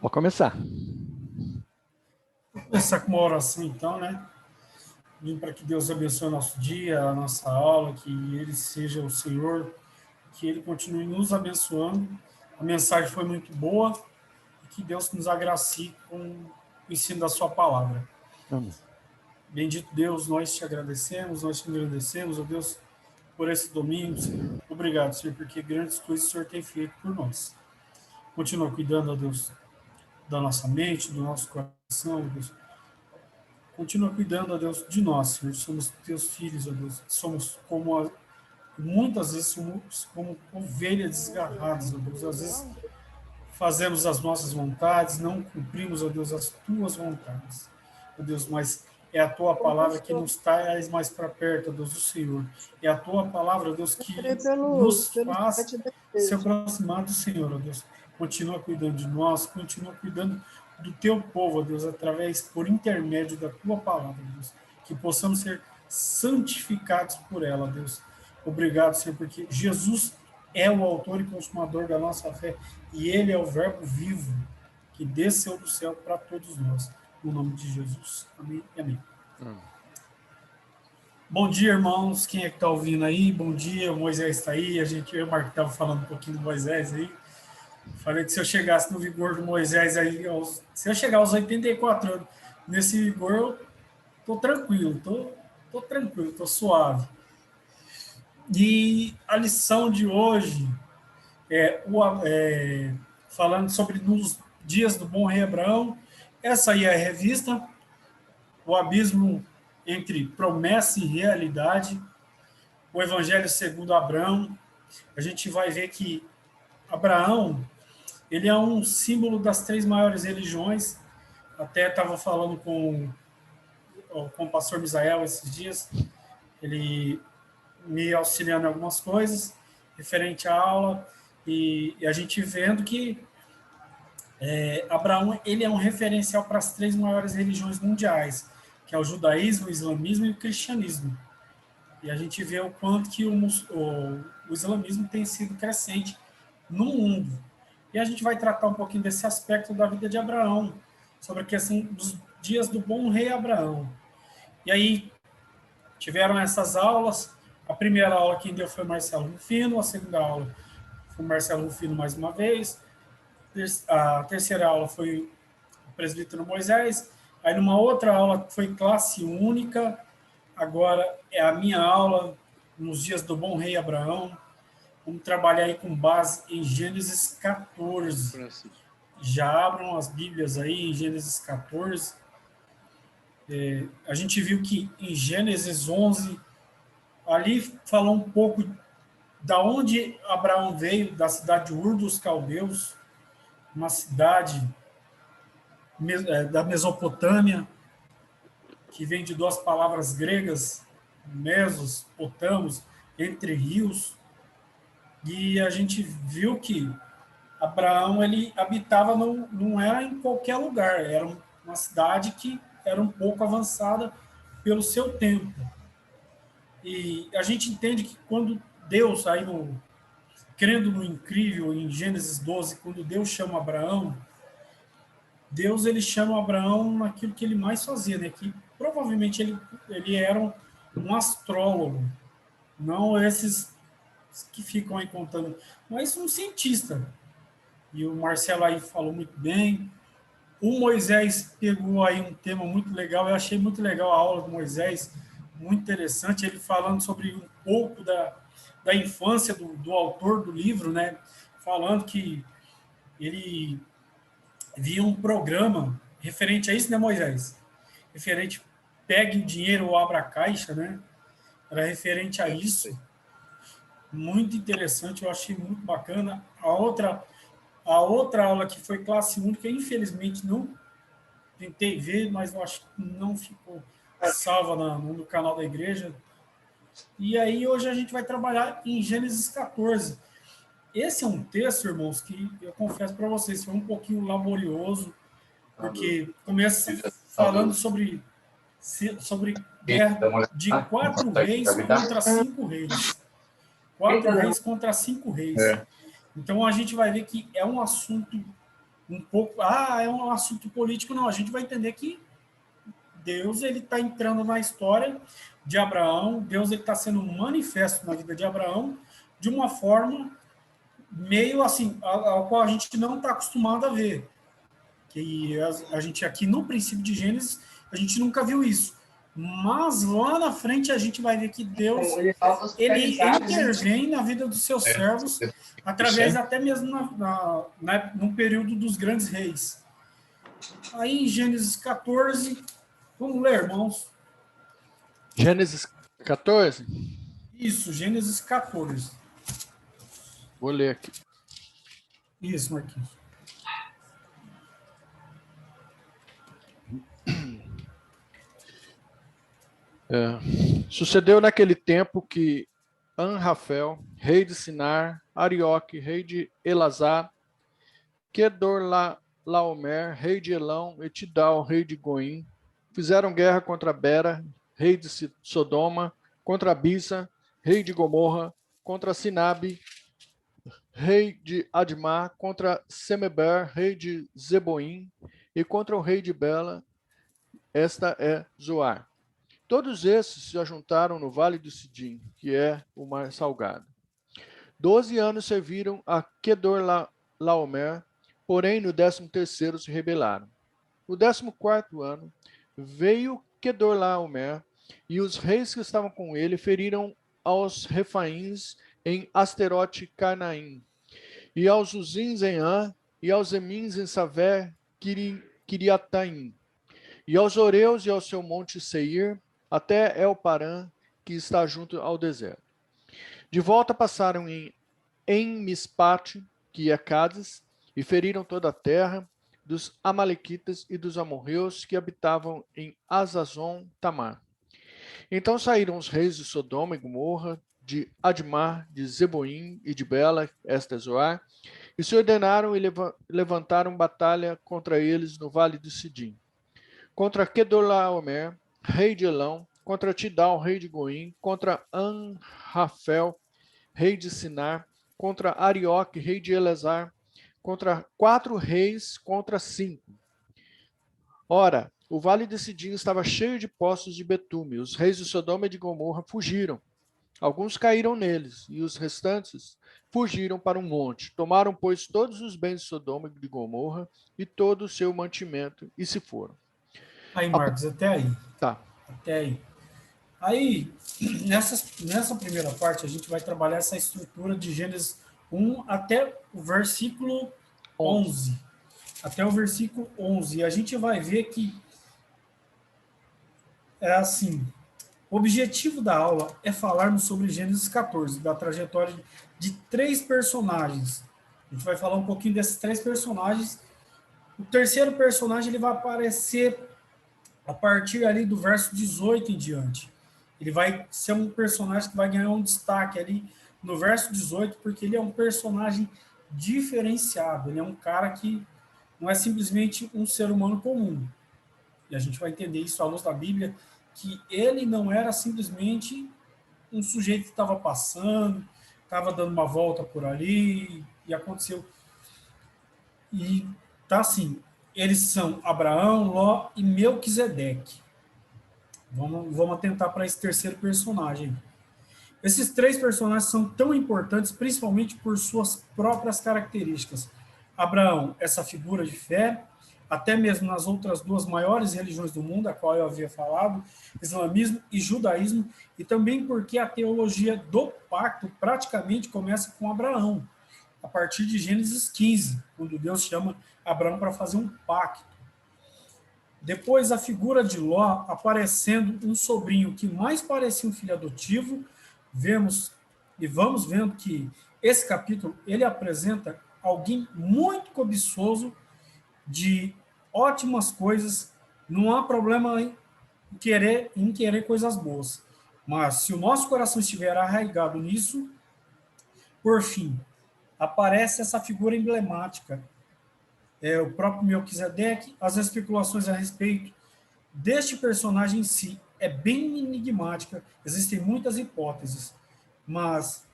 Vou começar. Vou começar com uma oração, então, né? Pedindo para que Deus abençoe o nosso dia, a nossa aula, que Ele seja o Senhor, que Ele continue nos abençoando. A mensagem foi muito boa e que Deus nos agracie com o ensino da Sua palavra. Amém. Bendito Deus, nós te agradecemos, ó Deus, por esse domingo, Senhor. Obrigado, Senhor, porque grandes coisas o Senhor tem feito por nós. Continua cuidando, ó Deus, da nossa mente, do nosso coração, ó Deus. Continua cuidando, ó Deus, de nós, Senhor. Somos teus filhos, ó Deus. Somos como, muitas vezes, somos como ovelhas desgarradas, ó Deus. Às vezes fazemos as nossas vontades, não cumprimos, ó Deus, as tuas vontades, ó Deus, mas é a tua palavra que nos traz mais para perto, ó Deus, do Senhor. É a tua palavra, ó Deus, que nos faz se aproximar do Senhor, ó Deus. Continua cuidando de nós, continua cuidando do teu povo, ó Deus, através, por intermédio da tua palavra, ó Deus, que possamos ser santificados por ela, ó Deus. Obrigado, Senhor, porque Jesus é o autor e consumador da nossa fé e ele é o verbo vivo que desceu do céu para todos nós. No nome de Jesus. Amém e amém. Bom dia, irmãos. Quem é que está ouvindo aí? Bom dia, o Moisés está aí. Eu e o Marco estava falando um pouquinho do Moisés aí. Falei que se eu chegasse no vigor do Moisés aí, se eu chegar aos 84 anos nesse vigor, eu tô tranquilo, tô tranquilo, tô suave. E a lição de hoje falando sobre nos dias do bom rei Abraão. Essa aí é a revista, o abismo entre promessa e realidade, o Evangelho segundo Abraão. A gente vai ver que Abraão, ele é um símbolo das três maiores religiões. Até estava falando com o pastor Misael esses dias, ele me auxiliando em algumas coisas referente à aula, e a gente vendo que Abraão, ele é um referencial para as três maiores religiões mundiais, que é o judaísmo, o islamismo e o cristianismo. E a gente vê o quanto que o islamismo tem sido crescente no mundo. E a gente vai tratar um pouquinho desse aspecto da vida de Abraão, sobre a questão dos dias do bom rei Abraão. E aí tiveram essas aulas. A primeira aula quem deu foi Marcelo Rufino, a segunda aula foi Marcelo Rufino mais uma vez, a terceira aula foi o presbítero Moisés, aí numa outra aula foi classe única, agora é a minha aula nos dias do bom rei Abraão. Vamos trabalhar aí com base em Gênesis 14. Já abram as Bíblias aí em Gênesis 14. A gente viu que em Gênesis 11, ali falou um pouco da onde Abraão veio, da cidade de Ur dos Caldeus, uma cidade da Mesopotâmia, que vem de duas palavras gregas, mesos, potamos, entre rios. E a gente viu que Abraão, ele habitava, não era em qualquer lugar, era uma cidade que era um pouco avançada pelo seu tempo. E a gente entende que quando Deus, aí crendo no incrível, em Gênesis 12, quando Deus chama Abraão, Deus, ele chama Abraão naquilo que ele mais fazia, né? Que provavelmente ele era um astrólogo, não esses que ficam aí contando, mas um cientista. E o Marcelo aí falou muito bem. O Moisés pegou aí um tema muito legal, eu achei muito legal a aula do Moisés, muito interessante, ele falando sobre um pouco da infância do autor do livro, né? Falando que ele via um programa referente a isso, né, Moisés? Referente, pegue o dinheiro ou abra a caixa, né? Era referente a isso. Muito interessante, eu achei muito bacana. A outra aula que foi classe única, infelizmente não tentei ver, mas eu acho que não ficou salva no canal da igreja. E aí hoje a gente vai trabalhar em Gênesis 14. Esse é um texto, irmãos, que eu confesso para vocês, foi um pouquinho laborioso, porque começa falando sobre guerra de 4 reis contra 5 reis. 4 reis contra 5 reis. Então a gente vai ver que é um assunto um pouco, é um assunto político, não. A gente vai entender que Deus ele está entrando na história de Abraão, Deus ele está sendo um manifesto na vida de Abraão de uma forma meio assim, ao qual a gente não está acostumado a ver. Que a gente aqui no princípio de Gênesis, a gente nunca viu isso. Mas lá na frente a gente vai ver que Deus ele intervém na vida dos seus servos através até mesmo no período dos grandes reis. Aí em Gênesis 14, vamos ler, irmãos. Gênesis 14? Isso, Gênesis 14. Vou ler aqui. Isso, Marquinhos. Sucedeu naquele tempo que Anrafel, rei de Sinar, Arioque, rei de Elazar, Kedorlaomer, rei de Elão, e Tidal, rei de Goim, fizeram guerra contra Bera, rei de Sodoma, contra Bisa, rei de Gomorra, contra Sinabe, rei de Admar, contra Semeber, rei de Zeboim, e contra o rei de Bela, esta é Zoar. Todos esses se ajuntaram no vale do Sidim, que é o mar salgado. 12 anos serviram a Kedorlaomer, porém no 13º se rebelaram. No 14º ano veio Kedorlaomer, e os reis que estavam com ele feriram aos Refaíns em Asterote Carnaim, e aos Uzins em An, e aos Emins em Savé Kiriataim, e aos Oreus e ao seu monte Seir, até El-Parã, que está junto ao deserto. De volta passaram em Mispate, que é Cádiz, e feriram toda a terra dos Amalequitas e dos amorreus que habitavam em Azazon Tamar. Então saíram os reis de Sodoma e Gomorra, de Admar, de Zeboim e de Bela, esta é Zoar, e se ordenaram e levantaram batalha contra eles no vale do Sidim. Contra Kedorlaomer, rei de Elão, contra Tidal, rei de Goim, contra Anrafel, rei de Sinar, contra Arioque, rei de Elazar, contra 4 reis, contra 5. Ora, o vale de Sidim estava cheio de poços de betume. Os reis de Sodoma e de Gomorra fugiram. Alguns caíram neles, e os restantes fugiram para um monte. Tomaram, pois, todos os bens de Sodoma e de Gomorra e todo o seu mantimento, e se foram. Aí, Marcos, até aí. Tá. Até aí. Aí, nessa primeira parte, a gente vai trabalhar essa estrutura de Gênesis 1 até o versículo 11. Até o versículo 11. E a gente vai ver que é assim, o objetivo da aula é falarmos sobre Gênesis 14, da trajetória de 3 personagens. A gente vai falar um pouquinho desses 3 personagens. O terceiro personagem ele vai aparecer a partir ali do verso 18 em diante. Ele vai ser um personagem que vai ganhar um destaque ali no verso 18, porque ele é um personagem diferenciado. Ele é um cara que não é simplesmente um ser humano comum. E a gente vai entender isso à luz da Bíblia, que ele não era simplesmente um sujeito que estava passando, estava dando uma volta por ali, e aconteceu. E tá assim, eles são Abraão, Ló e Melquisedeque. Vamos atentar para esse terceiro personagem. Esses 3 personagens são tão importantes, principalmente por suas próprias características. Abraão, essa figura de fé, até mesmo nas outras 2 maiores religiões do mundo, a qual eu havia falado, islamismo e judaísmo, e também porque a teologia do pacto praticamente começa com Abraão, a partir de Gênesis 15, quando Deus chama Abraão para fazer um pacto. Depois a figura de Ló aparecendo um sobrinho que mais parecia um filho adotivo. Vamos vendo que esse capítulo ele apresenta alguém muito cobiçoso de ótimas coisas. Não há problema em querer coisas boas. Mas se o nosso coração estiver arraigado nisso, por fim, aparece essa figura emblemática. O próprio Melquisedeque, as especulações a respeito deste personagem em si é bem enigmática, existem muitas hipóteses, mas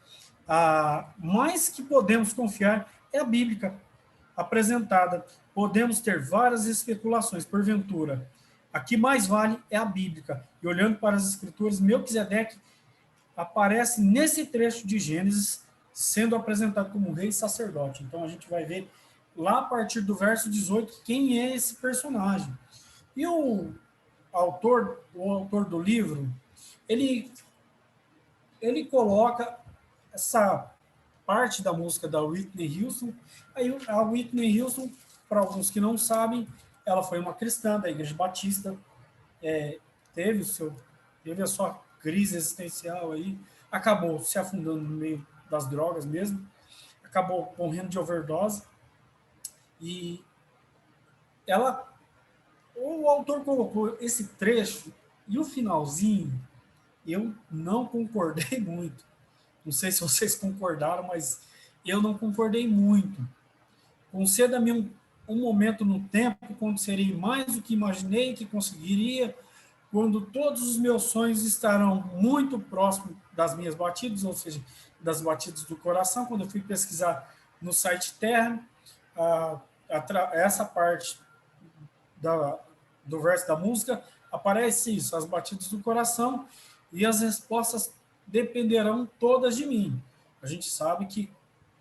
a mais que podemos confiar é a bíblica apresentada. podemos ter várias especulações, porventura. A que mais vale é a bíblica. E olhando para as escrituras, Melquisedeque aparece nesse trecho de Gênesis, sendo apresentado como rei e sacerdote. Então a gente vai ver lá a partir do verso 18 quem é esse personagem. E o autor do livro, ele coloca essa parte da música da Whitney Houston. Aí a Whitney Houston, para alguns que não sabem, ela foi uma cristã da Igreja Batista, teve a sua crise existencial aí, acabou se afundando no meio das drogas mesmo, acabou morrendo de overdose, e o autor colocou esse trecho, e o finalzinho, eu não concordei muito. Não sei se vocês concordaram, mas eu não concordei muito. Conceda-me um momento no tempo quando serei mais do que imaginei que conseguiria, quando todos os meus sonhos estarão muito próximos das minhas batidas, ou seja, das batidas do coração. Quando eu fui pesquisar no site Terra, essa parte do verso da música, aparece isso, as batidas do coração, e as respostas dependerão todas de mim. A gente sabe que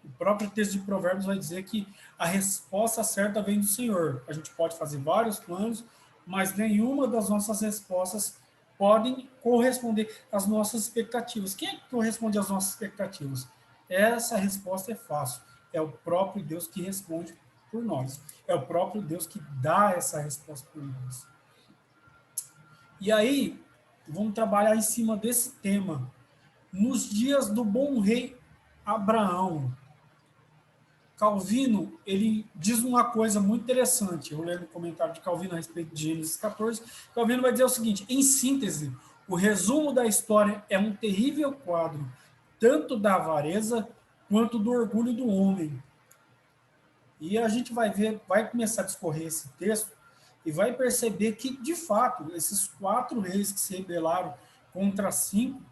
o próprio texto de Provérbios vai dizer que a resposta certa vem do Senhor. A gente pode fazer vários planos, mas nenhuma das nossas respostas podem corresponder às nossas expectativas. Quem é que corresponde às nossas expectativas? Essa resposta é fácil. É o próprio Deus que responde por nós. É o próprio Deus que dá essa resposta por nós. E aí, vamos trabalhar em cima desse tema. Nos dias do bom rei Abraão, Calvino, ele diz uma coisa muito interessante. Eu lendo o comentário de Calvino a respeito de Gênesis 14. Calvino vai dizer o seguinte: em síntese, o resumo da história é um terrível quadro, tanto da avareza quanto do orgulho do homem. E a gente vai começar a discorrer esse texto e vai perceber que, de fato, esses 4 reis que se rebelaram contra 5,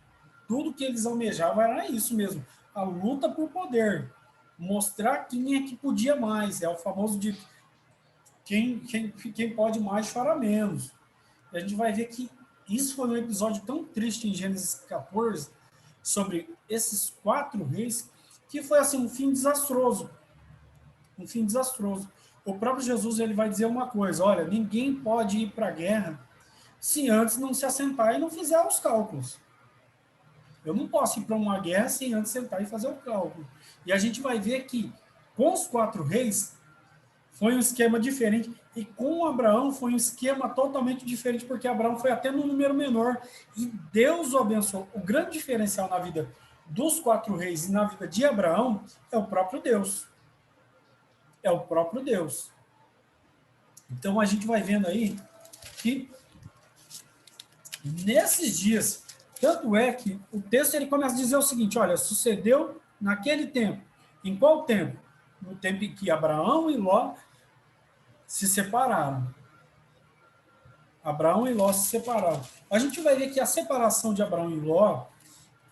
tudo que eles almejavam era isso mesmo, a luta por poder, mostrar quem é que podia mais, é o famoso de quem pode mais chora menos. E a gente vai ver que isso foi um episódio tão triste em Gênesis 14, sobre esses 4 reis, que foi assim um fim desastroso. Um fim desastroso. O próprio Jesus ele vai dizer uma coisa: olha, ninguém pode ir para a guerra se antes não se assentar e não fizer os cálculos. Eu não posso ir para uma guerra sem antes sentar e fazer o cálculo. E a gente vai ver que com os 4 reis foi um esquema diferente, e com Abraão foi um esquema totalmente diferente, porque Abraão foi até no número menor e Deus o abençoou. O grande diferencial na vida dos 4 reis e na vida de Abraão é o próprio Deus. É o próprio Deus. Então a gente vai vendo aí que nesses dias, tanto é que o texto ele começa a dizer o seguinte: olha, sucedeu naquele tempo. Em qual tempo? No tempo em que Abraão e Ló se separaram. Abraão e Ló se separaram. A gente vai ver que a separação de Abraão e Ló,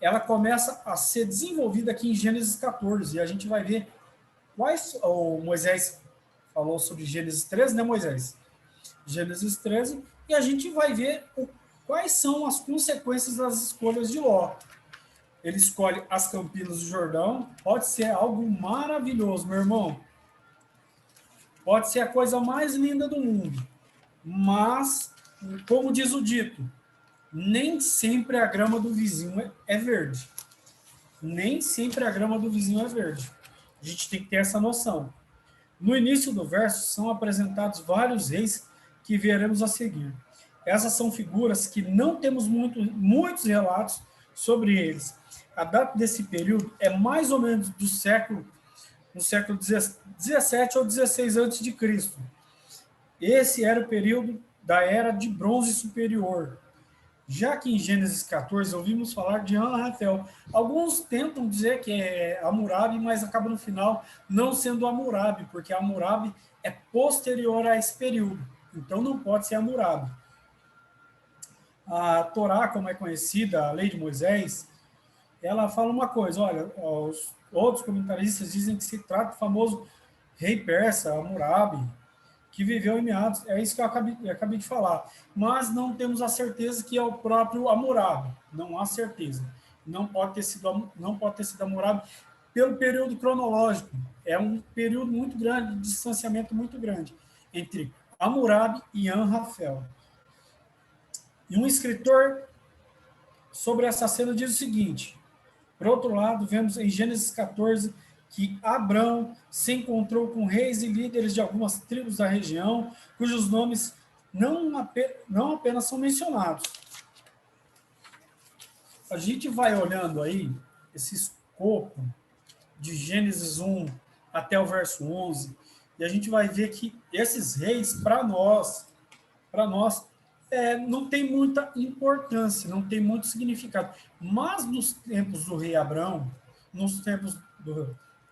ela começa a ser desenvolvida aqui em Gênesis 14, e a gente vai ver quais... O Moisés falou sobre Gênesis 13, né, Moisés? Gênesis 13, e a gente vai ver quais são as consequências das escolhas de Ló. Ele escolhe as campinas do Jordão, pode ser algo maravilhoso, meu irmão. Pode ser a coisa mais linda do mundo, mas, como diz o dito, nem sempre a grama do vizinho é verde. Nem sempre a grama do vizinho é verde. A gente tem que ter essa noção. No início do verso, são apresentados vários reis que veremos a seguir. Essas são figuras que não temos muitos relatos sobre eles. A data desse período é mais ou menos no século 17 ou 16 a.C. Esse era o período da Era de Bronze Superior. Já que em Gênesis 14 ouvimos falar de Anrafel. Alguns tentam dizer que é Hammurabi, mas acaba no final não sendo Hammurabi, porque Hammurabi é posterior a esse período. Então não pode ser Hammurabi. A Torá, como é conhecida, a lei de Moisés, ela fala uma coisa: olha, os outros comentaristas dizem que se trata do famoso rei persa, Hammurabi, que viveu em meados, é isso que eu acabei de falar. Mas não temos a certeza que é o próprio Hammurabi. Não há certeza. Não pode ter sido Hammurabi pelo período cronológico. É um período muito grande, de distanciamento muito grande entre Hammurabi e Anrafel. E um escritor sobre essa cena diz o seguinte: por outro lado, vemos em Gênesis 14 que Abrão se encontrou com reis e líderes de algumas tribos da região, cujos nomes não apenas são mencionados. A gente vai olhando aí esse escopo de Gênesis 1 até o verso 11, e a gente vai ver que esses reis, para nós, não tem muita importância, não tem muito significado. Mas nos tempos do rei Abrão, nos tempos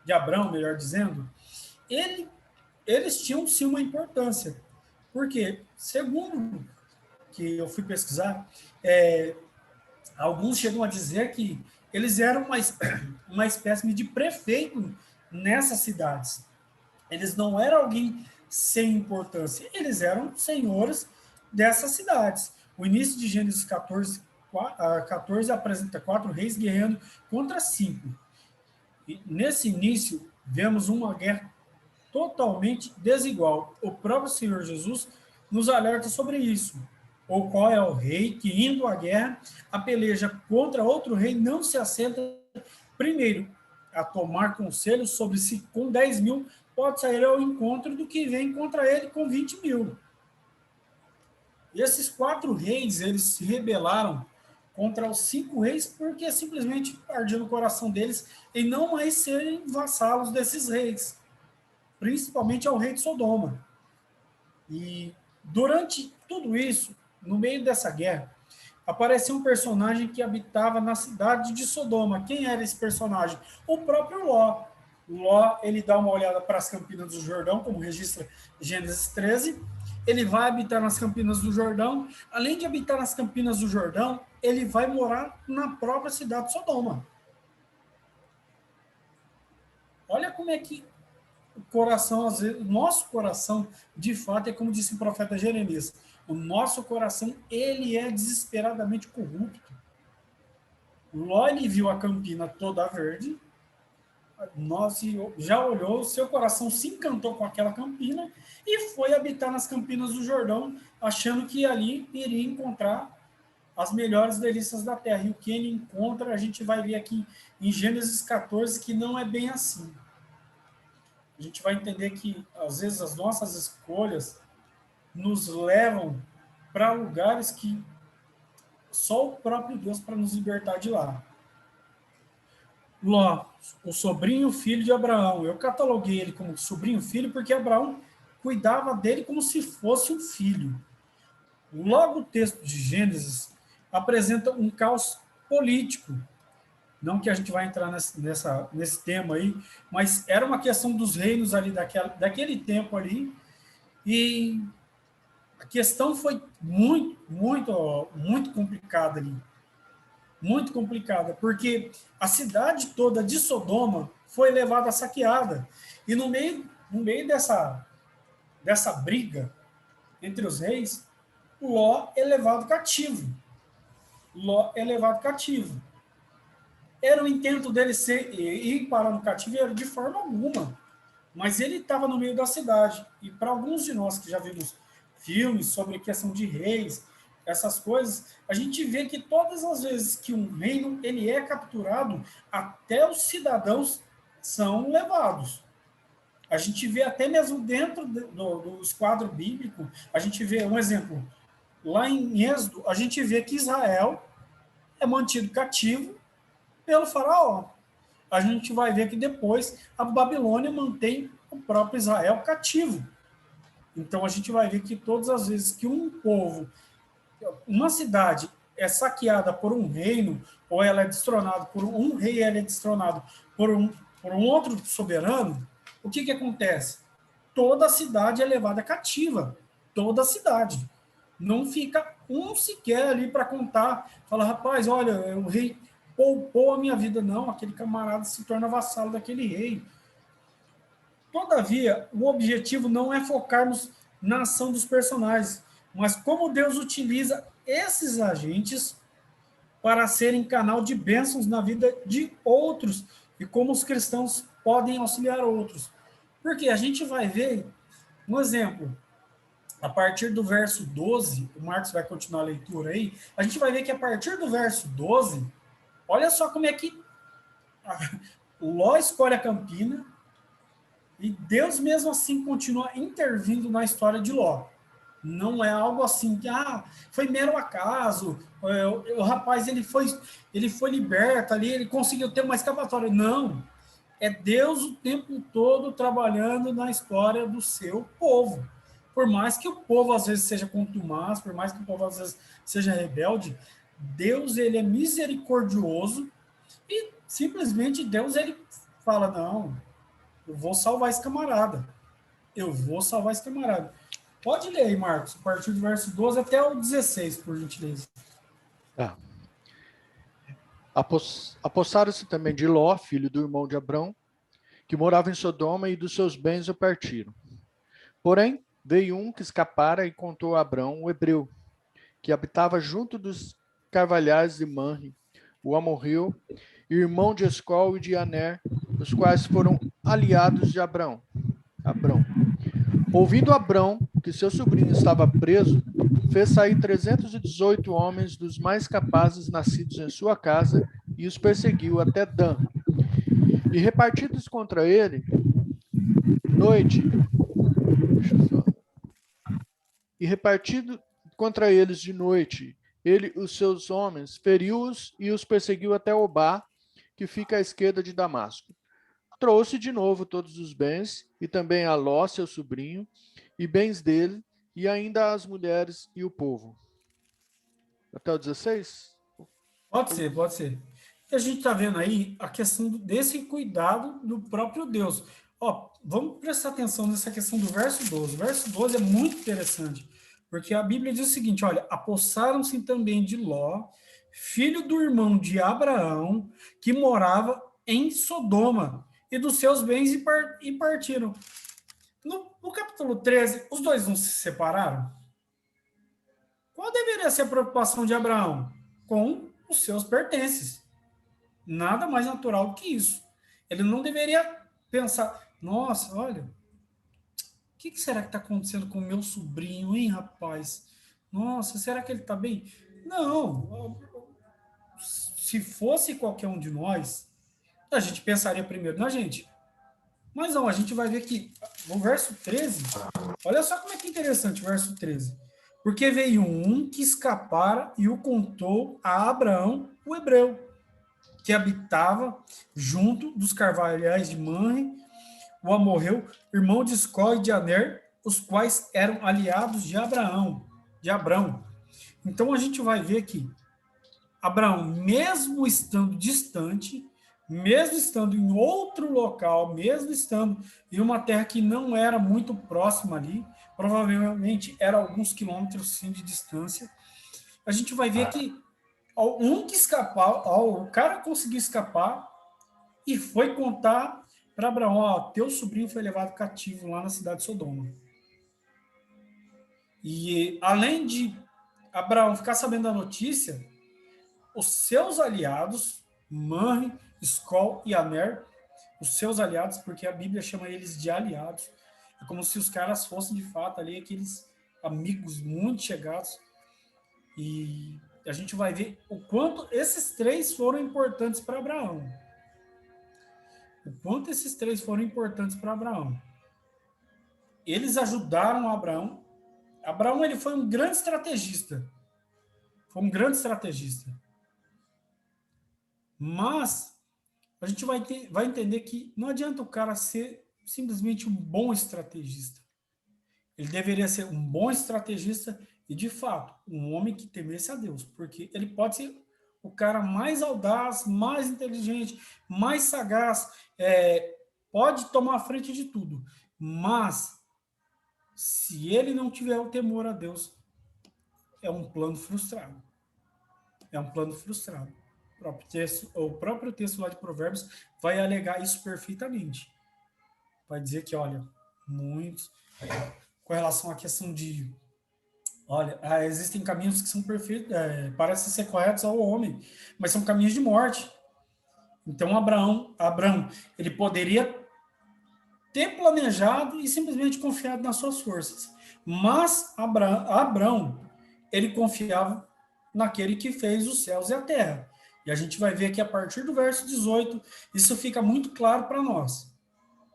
de Abrão, melhor dizendo, eles tinham sim uma importância. Porque, segundo que eu fui pesquisar, alguns chegam a dizer que eles eram uma espécie de prefeito nessas cidades. Eles não eram alguém sem importância, eles eram senhores dessas cidades. O início de Gênesis 14 apresenta 4 reis guerreando contra 5. E nesse início, vemos uma guerra totalmente desigual. O próprio Senhor Jesus nos alerta sobre isso. Ou qual é o rei que, indo à guerra, a peleja contra outro rei não se assenta primeiro a tomar conselho sobre se com 10 mil pode sair ao encontro do que vem contra ele com 20 mil. E esses 4 reis, eles se rebelaram contra os 5 reis porque simplesmente ardia no coração deles em não mais serem vassalos desses reis, principalmente ao rei de Sodoma. E durante tudo isso, no meio dessa guerra, apareceu um personagem que habitava na cidade de Sodoma. Quem era esse personagem? O próprio Ló. Ló, ele dá uma olhada para as Campinas do Jordão, como registra Gênesis 13. Ele vai habitar nas Campinas do Jordão. Além de habitar nas Campinas do Jordão, ele vai morar na própria cidade de Sodoma. Olha como é que o coração, às vezes, o nosso coração, de fato, é como disse o profeta Jeremias, o nosso coração, ele é desesperadamente corrupto. Ló, ele viu a campina toda verde, já olhou, seu coração se encantou com aquela campina e foi habitar nas Campinas do Jordão, achando que ali iria encontrar as melhores delícias da terra. E o que ele encontra, a gente vai ver aqui em Gênesis 14, que não é bem assim. A gente vai entender que, às vezes, as nossas escolhas nos levam para lugares que só o próprio Deus para nos libertar de lá. Ló, o sobrinho filho de Abraão. Eu cataloguei ele como sobrinho filho porque Abraão cuidava dele como se fosse um filho. Logo o texto de Gênesis apresenta um caos político. Não que a gente vai entrar nesse tema aí, mas era uma questão dos reinos ali daquele tempo ali, e a questão foi muito, muito, muito complicada ali. Muito complicada, porque a cidade toda de Sodoma foi levada saqueada. E no meio dessa briga entre os reis, Ló é levado cativo. Ló é levado cativo. Era o intento dele ir para no cativeiro de forma alguma. Mas ele estava no meio da cidade. E para alguns de nós que já vimos filmes sobre a questão de reis, essas coisas, a gente vê que todas as vezes que um reino ele é capturado, até os cidadãos são levados. A gente vê até mesmo dentro do esquadro bíblico, a gente vê um exemplo. Lá em Êxodo, a gente vê que Israel é mantido cativo pelo faraó. A gente vai ver que depois a Babilônia mantém o próprio Israel cativo. Então a gente vai ver que todas as vezes que um povo, uma cidade é saqueada por um reino, ou ela é destronada por um rei, ela é destronada por um outro soberano, o que acontece? Toda a cidade é levada cativa. Toda a cidade. Não fica um sequer ali para contar, falar, rapaz, olha, o rei poupou a minha vida. Não, aquele camarada se torna vassalo daquele rei. Todavia, o objetivo não é focarmos na ação dos personagens, mas como Deus utiliza esses agentes para serem canal de bênçãos na vida de outros e como os cristãos podem auxiliar outros. Porque a gente vai ver um exemplo, a partir do verso 12, o Marcos vai continuar a leitura aí, a gente vai ver que a partir do verso 12, olha só como é que Ló escolhe a Campina e Deus mesmo assim continua intervindo na história de Ló. Não é algo assim que foi mero acaso, o rapaz ele foi liberto ali, ele conseguiu ter uma escapatória. Não, é Deus o tempo todo trabalhando na história do seu povo. Por mais que o povo às vezes seja contumaz, por mais que o povo às vezes seja rebelde, Deus ele é misericordioso e simplesmente Deus ele fala, não, eu vou salvar esse camarada. Eu vou salvar esse camarada. Pode ler aí, Marcos, a partir do verso 12 até o 16, por gentileza. Tá. Apossaram-se também de Ló, filho do irmão de Abrão, que morava em Sodoma, e dos seus bens o partiram. Porém, veio um que escapara e contou a Abrão, o hebreu, que habitava junto dos carvalhais de Manre, o amorreu, irmão de Escol e de Aner, os quais foram aliados de Abrão. Ouvindo Abrão que seu sobrinho estava preso, fez sair 318 homens dos mais capazes nascidos em sua casa e os perseguiu até Dan. E repartidos contra ele, de noite, ele os seus homens feriu-os e os perseguiu até Obá, que fica à esquerda de Damasco. Trouxe de novo todos os bens, e também a Ló, seu sobrinho, e bens dele, e ainda as mulheres e o povo. Até o 16? Pode ser, pode ser. E a gente está vendo aí a questão desse cuidado do próprio Deus. Ó, vamos prestar atenção nessa questão do verso 12. O verso 12 é muito interessante, porque a Bíblia diz o seguinte, olha, apossaram-se também de Ló, filho do irmão de Abraão, que morava em Sodoma, e dos seus bens e partiram. No capítulo 13, os dois não se separaram? Qual deveria ser a preocupação de Abraão? Com os seus pertences. Nada mais natural que isso. Ele não deveria pensar, nossa, olha, o que será que está acontecendo com o meu sobrinho, hein, rapaz? Nossa, será que ele está bem? Não. Se fosse qualquer um de nós, a gente pensaria primeiro na gente. Mas não, a gente vai ver que no verso 13, olha só como é que é interessante o verso 13. Porque veio um que escapara e o contou a Abraão, o hebreu, que habitava junto dos carvalhais de Manre, o amorreu, irmão de Escol e de Aner, os quais eram aliados de Abraão. Então a gente vai ver que Abraão, mesmo estando distante, mesmo estando em outro local, mesmo estando em uma terra que não era muito próxima ali, provavelmente era alguns quilômetros sim, de distância, a gente vai ver que um que escapar, o cara conseguiu escapar e foi contar para Abraão, ó, teu sobrinho foi levado cativo lá na cidade de Sodoma. E além de Abraão ficar sabendo da notícia, os seus aliados, Manre, Escol e Aner, os seus aliados, porque a Bíblia chama eles de aliados, é como se os caras fossem de fato ali aqueles amigos muito chegados, e a gente vai ver o quanto esses três foram importantes para Abraão. O quanto esses três foram importantes para Abraão. Eles ajudaram Abraão. Abraão ele foi um grande estrategista. Mas a gente vai entender que não adianta o cara ser simplesmente um bom estrategista. Ele deveria ser um bom estrategista e, de fato, um homem que temesse a Deus, porque ele pode ser o cara mais audaz, mais inteligente, mais sagaz, pode tomar a frente de tudo, mas se ele não tiver o temor a Deus, é um plano frustrado. O próprio texto lá de Provérbios vai alegar isso perfeitamente. Vai dizer que, olha, muitos... com relação à questão de, olha, existem caminhos que são perfeitos, parecem ser corretos ao homem, mas são caminhos de morte. Então, Abraão, ele poderia ter planejado e simplesmente confiado nas suas forças. Mas Abraão, ele confiava naquele que fez os céus e a terra. E a gente vai ver que a partir do verso 18, isso fica muito claro para nós.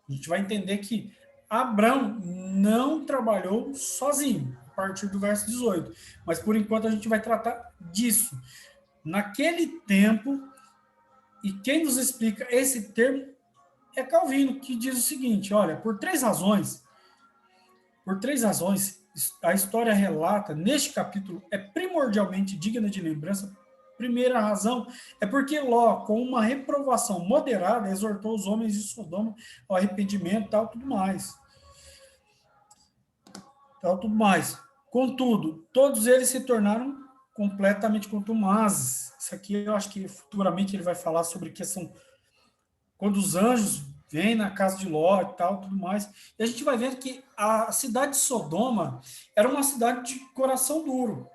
A gente vai entender que Abraão não trabalhou sozinho, a partir do verso 18. Mas por enquanto a gente vai tratar disso. Naquele tempo, e quem nos explica esse termo é Calvino, que diz o seguinte: olha, por três razões, a história relata neste capítulo é primordialmente digna de lembrança. Primeira razão é porque Ló, com uma reprovação moderada, exortou os homens de Sodoma ao arrependimento, tal, tudo mais. Contudo, todos eles se tornaram completamente contumazes. Isso aqui eu acho que futuramente ele vai falar sobre questão quando os anjos vêm na casa de Ló e tal, tudo mais. E a gente vai ver que a cidade de Sodoma era uma cidade de coração duro.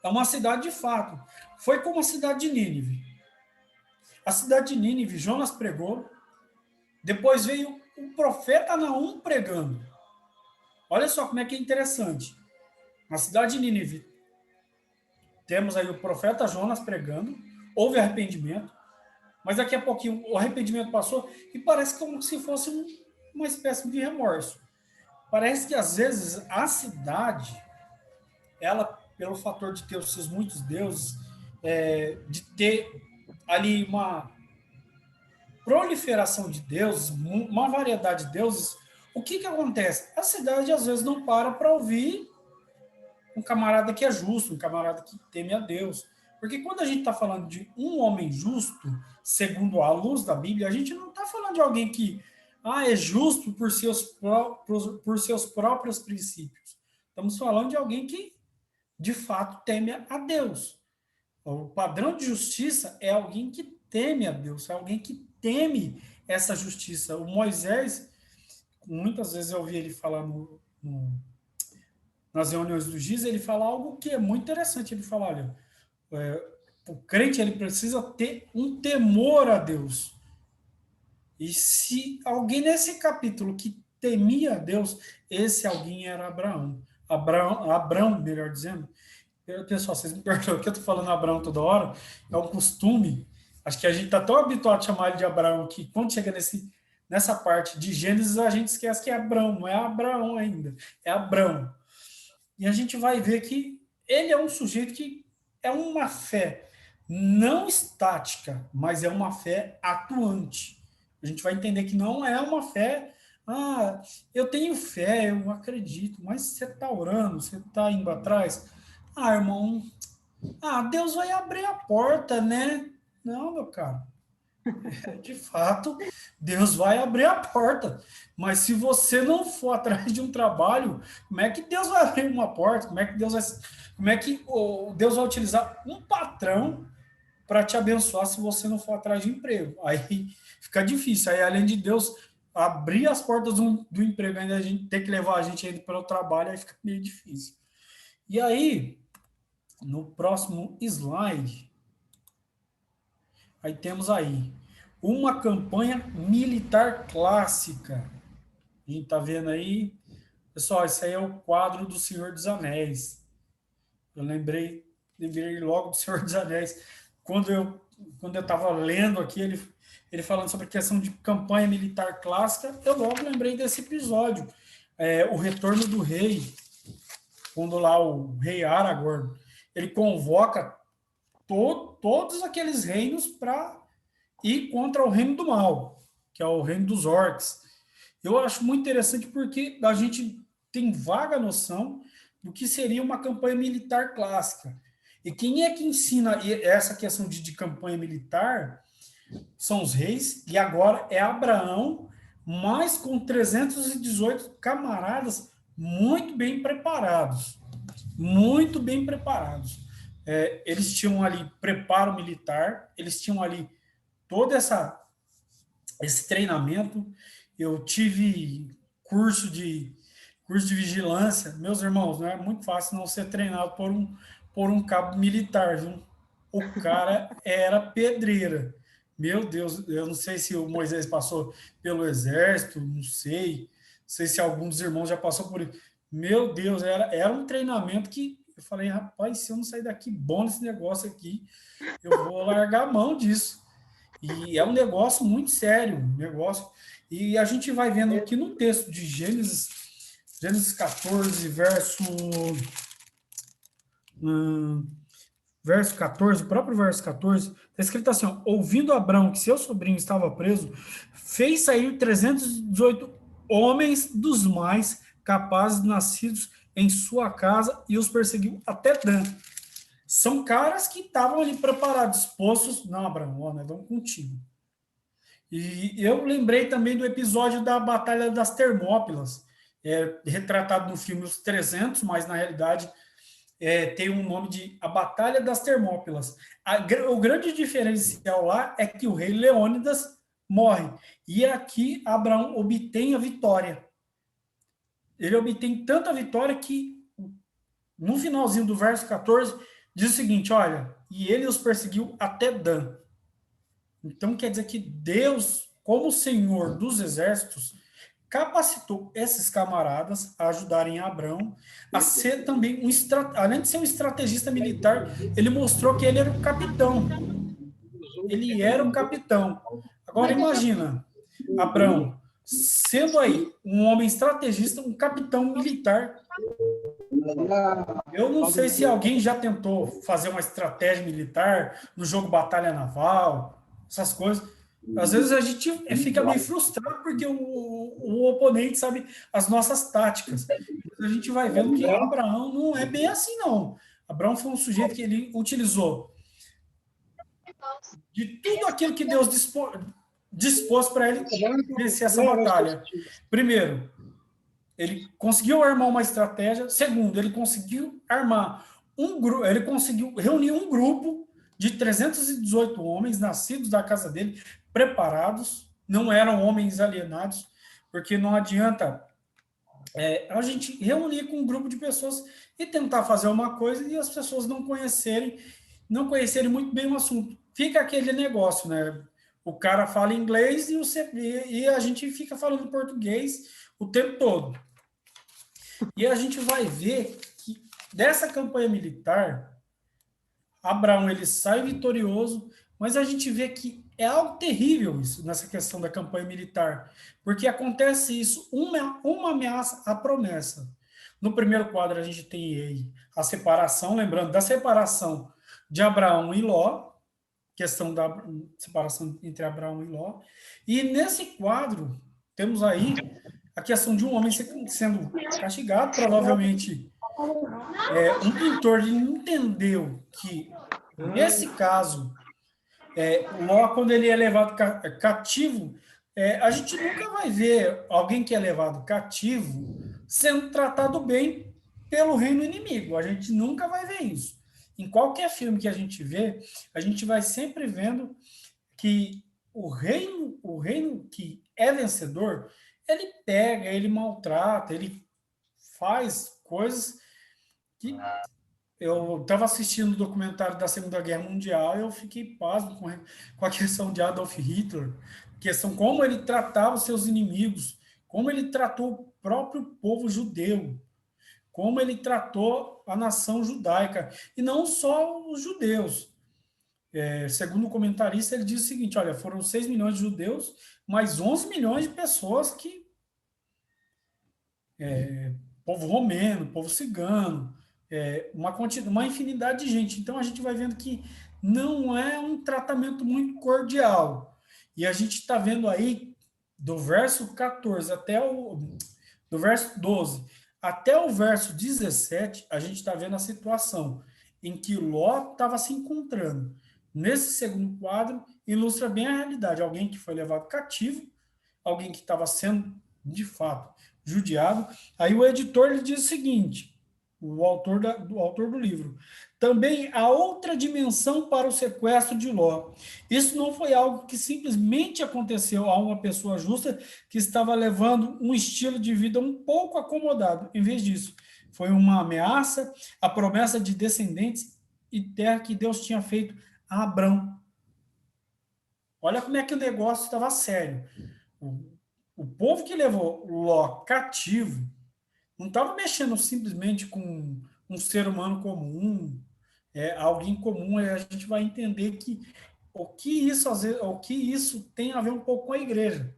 É uma cidade de fato. Foi como a cidade de Nínive. A cidade de Nínive, Jonas pregou, depois veio o profeta Naum pregando. Olha só como é que é interessante. Na cidade de Nínive, temos aí o profeta Jonas pregando, houve arrependimento, mas daqui a pouquinho o arrependimento passou e parece como se fosse uma espécie de remorso. Parece que às vezes a cidade, ela, pelo fator de ter os seus muitos deuses, de ter ali uma proliferação de deuses, uma variedade de deuses, o que acontece? A cidade às vezes não para ouvir um camarada que é justo, um camarada que teme a Deus. Porque quando a gente está falando de um homem justo, segundo a luz da Bíblia, a gente não está falando de alguém que é justo por seus próprios princípios. Estamos falando de alguém que, de fato, teme a Deus. O padrão de justiça é alguém que teme a Deus, é alguém que teme essa justiça. O Moisés, muitas vezes eu ouvi ele falar nas reuniões dos dias, ele fala algo que é muito interessante. Ele fala, olha, o crente ele precisa ter um temor a Deus. E se alguém nesse capítulo que temia a Deus, esse alguém era Abraão. Abraão, melhor dizendo. Pessoal, vocês me perdoam que eu estou falando Abraão toda hora, é um costume. Acho que a gente está tão habituado a chamar ele de Abraão que quando chega nessa parte de Gênesis, a gente esquece que é Abraão, não é Abraão ainda, é Abraão. E a gente vai ver que ele é um sujeito que é uma fé não estática, mas é uma fé atuante. A gente vai entender que não é uma fé, eu tenho fé, eu acredito, mas você está orando, você está indo atrás. Irmão, Deus vai abrir a porta, né? Não, meu cara. De fato, Deus vai abrir a porta. Mas se você não for atrás de um trabalho, como é que Deus vai abrir uma porta? Como é que Deus vai utilizar um patrão para te abençoar se você não for atrás de emprego? Aí fica difícil. Aí, além de Deus abrir as portas do emprego, ainda a gente tem que levar a gente ainda para o trabalho, aí fica meio difícil. E aí, no próximo slide, aí temos aí uma campanha militar clássica. A gente está vendo aí, pessoal, esse aí é o quadro do Senhor dos Anéis. Eu lembrei logo do Senhor dos Anéis. Quando eu estava lendo aqui, ele falando sobre a questão de campanha militar clássica, eu logo lembrei desse episódio. O Retorno do Rei, quando lá o rei Aragorn, ele convoca todos aqueles reinos para ir contra o reino do mal, que é o reino dos orcs. Eu acho muito interessante porque a gente tem vaga noção do que seria uma campanha militar clássica. E quem é que ensina essa questão de campanha militar são os reis, e agora é Abraão, mas com 318 camaradas muito bem preparados. Muito bem preparados. Eles tinham ali preparo militar, eles tinham ali todo esse treinamento. Eu tive curso de curso de vigilância, meus irmãos, não é muito fácil não ser treinado por um cabo militar, viu? O cara era pedreira. Meu Deus, eu não sei se o Moisés passou pelo exército, não sei. Não sei se algum dos irmãos já passou por isso. Meu Deus, era um treinamento que eu falei, rapaz, se eu não sair daqui bom nesse negócio aqui, eu vou largar a mão disso. E é um negócio muito sério, um negócio. E a gente vai vendo aqui no texto de Gênesis 14, verso 14, o próprio verso 14, está escrito assim, ó, ouvindo Abrão que seu sobrinho estava preso, fez sair 318 homens dos mais capazes nascidos em sua casa e os perseguiu até Dan. São caras que estavam ali preparados, dispostos. Não, Abraão, ó, nós vamos contigo. E eu lembrei também do episódio da Batalha das Termópilas, retratado no filme Os 300, mas na realidade tem um nome de A Batalha das Termópilas. O grande diferencial lá é que o rei Leônidas morre. E aqui Abraão obtém a vitória. Ele obtém tanta vitória que no finalzinho do verso 14 diz o seguinte, olha, e ele os perseguiu até Dan. Então quer dizer que Deus, como Senhor dos exércitos, capacitou esses camaradas a ajudarem Abrão a ser também além de ser um estrategista militar, ele mostrou que ele era o capitão. Ele era o capitão. Agora imagina, Abrão, sendo aí um homem estrategista, um capitão militar. Eu não sei se alguém já tentou fazer uma estratégia militar no jogo Batalha Naval, essas coisas. Às vezes a gente fica meio frustrado porque o oponente sabe as nossas táticas. A gente vai vendo que Abraão não é bem assim, não. Abraão foi um sujeito que ele utilizou de tudo aquilo que Deus dispôs para ele vencer essa batalha. Primeiro, ele conseguiu armar uma estratégia. Segundo, ele conseguiu armar ele conseguiu reunir um grupo de 318 homens nascidos da casa dele, preparados, não eram homens alienados, porque não adianta a gente reunir com um grupo de pessoas e tentar fazer uma coisa e as pessoas não conhecerem muito bem o assunto. Fica aquele negócio, né? O cara fala inglês e a gente fica falando português o tempo todo. E a gente vai ver que dessa campanha militar, Abraão ele sai vitorioso, mas a gente vê que é algo terrível isso nessa questão da campanha militar, porque acontece isso, uma ameaça à promessa. No primeiro quadro a gente tem a separação, lembrando da separação de Abraão e Ló, questão da separação entre Abraão e Ló, e nesse quadro temos aí a questão de um homem sendo castigado, provavelmente um pintor entendeu que, nesse caso, Ló, quando ele é levado cativo, a gente nunca vai ver alguém que é levado cativo sendo tratado bem pelo reino inimigo. A gente nunca vai ver isso. Em qualquer filme que a gente vê, a gente vai sempre vendo que o reino que é vencedor, ele pega, ele maltrata, ele faz coisas que... Eu estava assistindo o documentário da Segunda Guerra Mundial e eu fiquei pasmo com a questão de Adolf Hitler, questão como ele tratava os seus inimigos, como ele tratou o próprio povo judeu, como ele tratou a nação judaica, e não só os judeus. Segundo o comentarista, ele diz o seguinte, olha, foram 6 milhões de judeus, mais 11 milhões de pessoas que... povo romeno, povo cigano, uma infinidade de gente. Então, a gente vai vendo que não é um tratamento muito cordial. E a gente está vendo aí, do verso 14 do verso 12 até o verso 17, a gente está vendo a situação em que Ló estava se encontrando. Nesse segundo quadro, ilustra bem a realidade. Alguém que foi levado cativo, alguém que estava sendo, de fato, judiado. Aí o editor ele diz o seguinte, o autor do livro. Também há outra dimensão para o sequestro de Ló. Isso não foi algo que simplesmente aconteceu a uma pessoa justa que estava levando um estilo de vida um pouco acomodado. Em vez disso, foi uma ameaça, a promessa de descendentes e terra que Deus tinha feito a Abrão. Olha como é que o negócio estava sério. O povo que levou Ló cativo não estava mexendo simplesmente com um ser humano comum, alguém comum. A gente vai entender que às vezes, o que isso tem a ver um pouco com a igreja.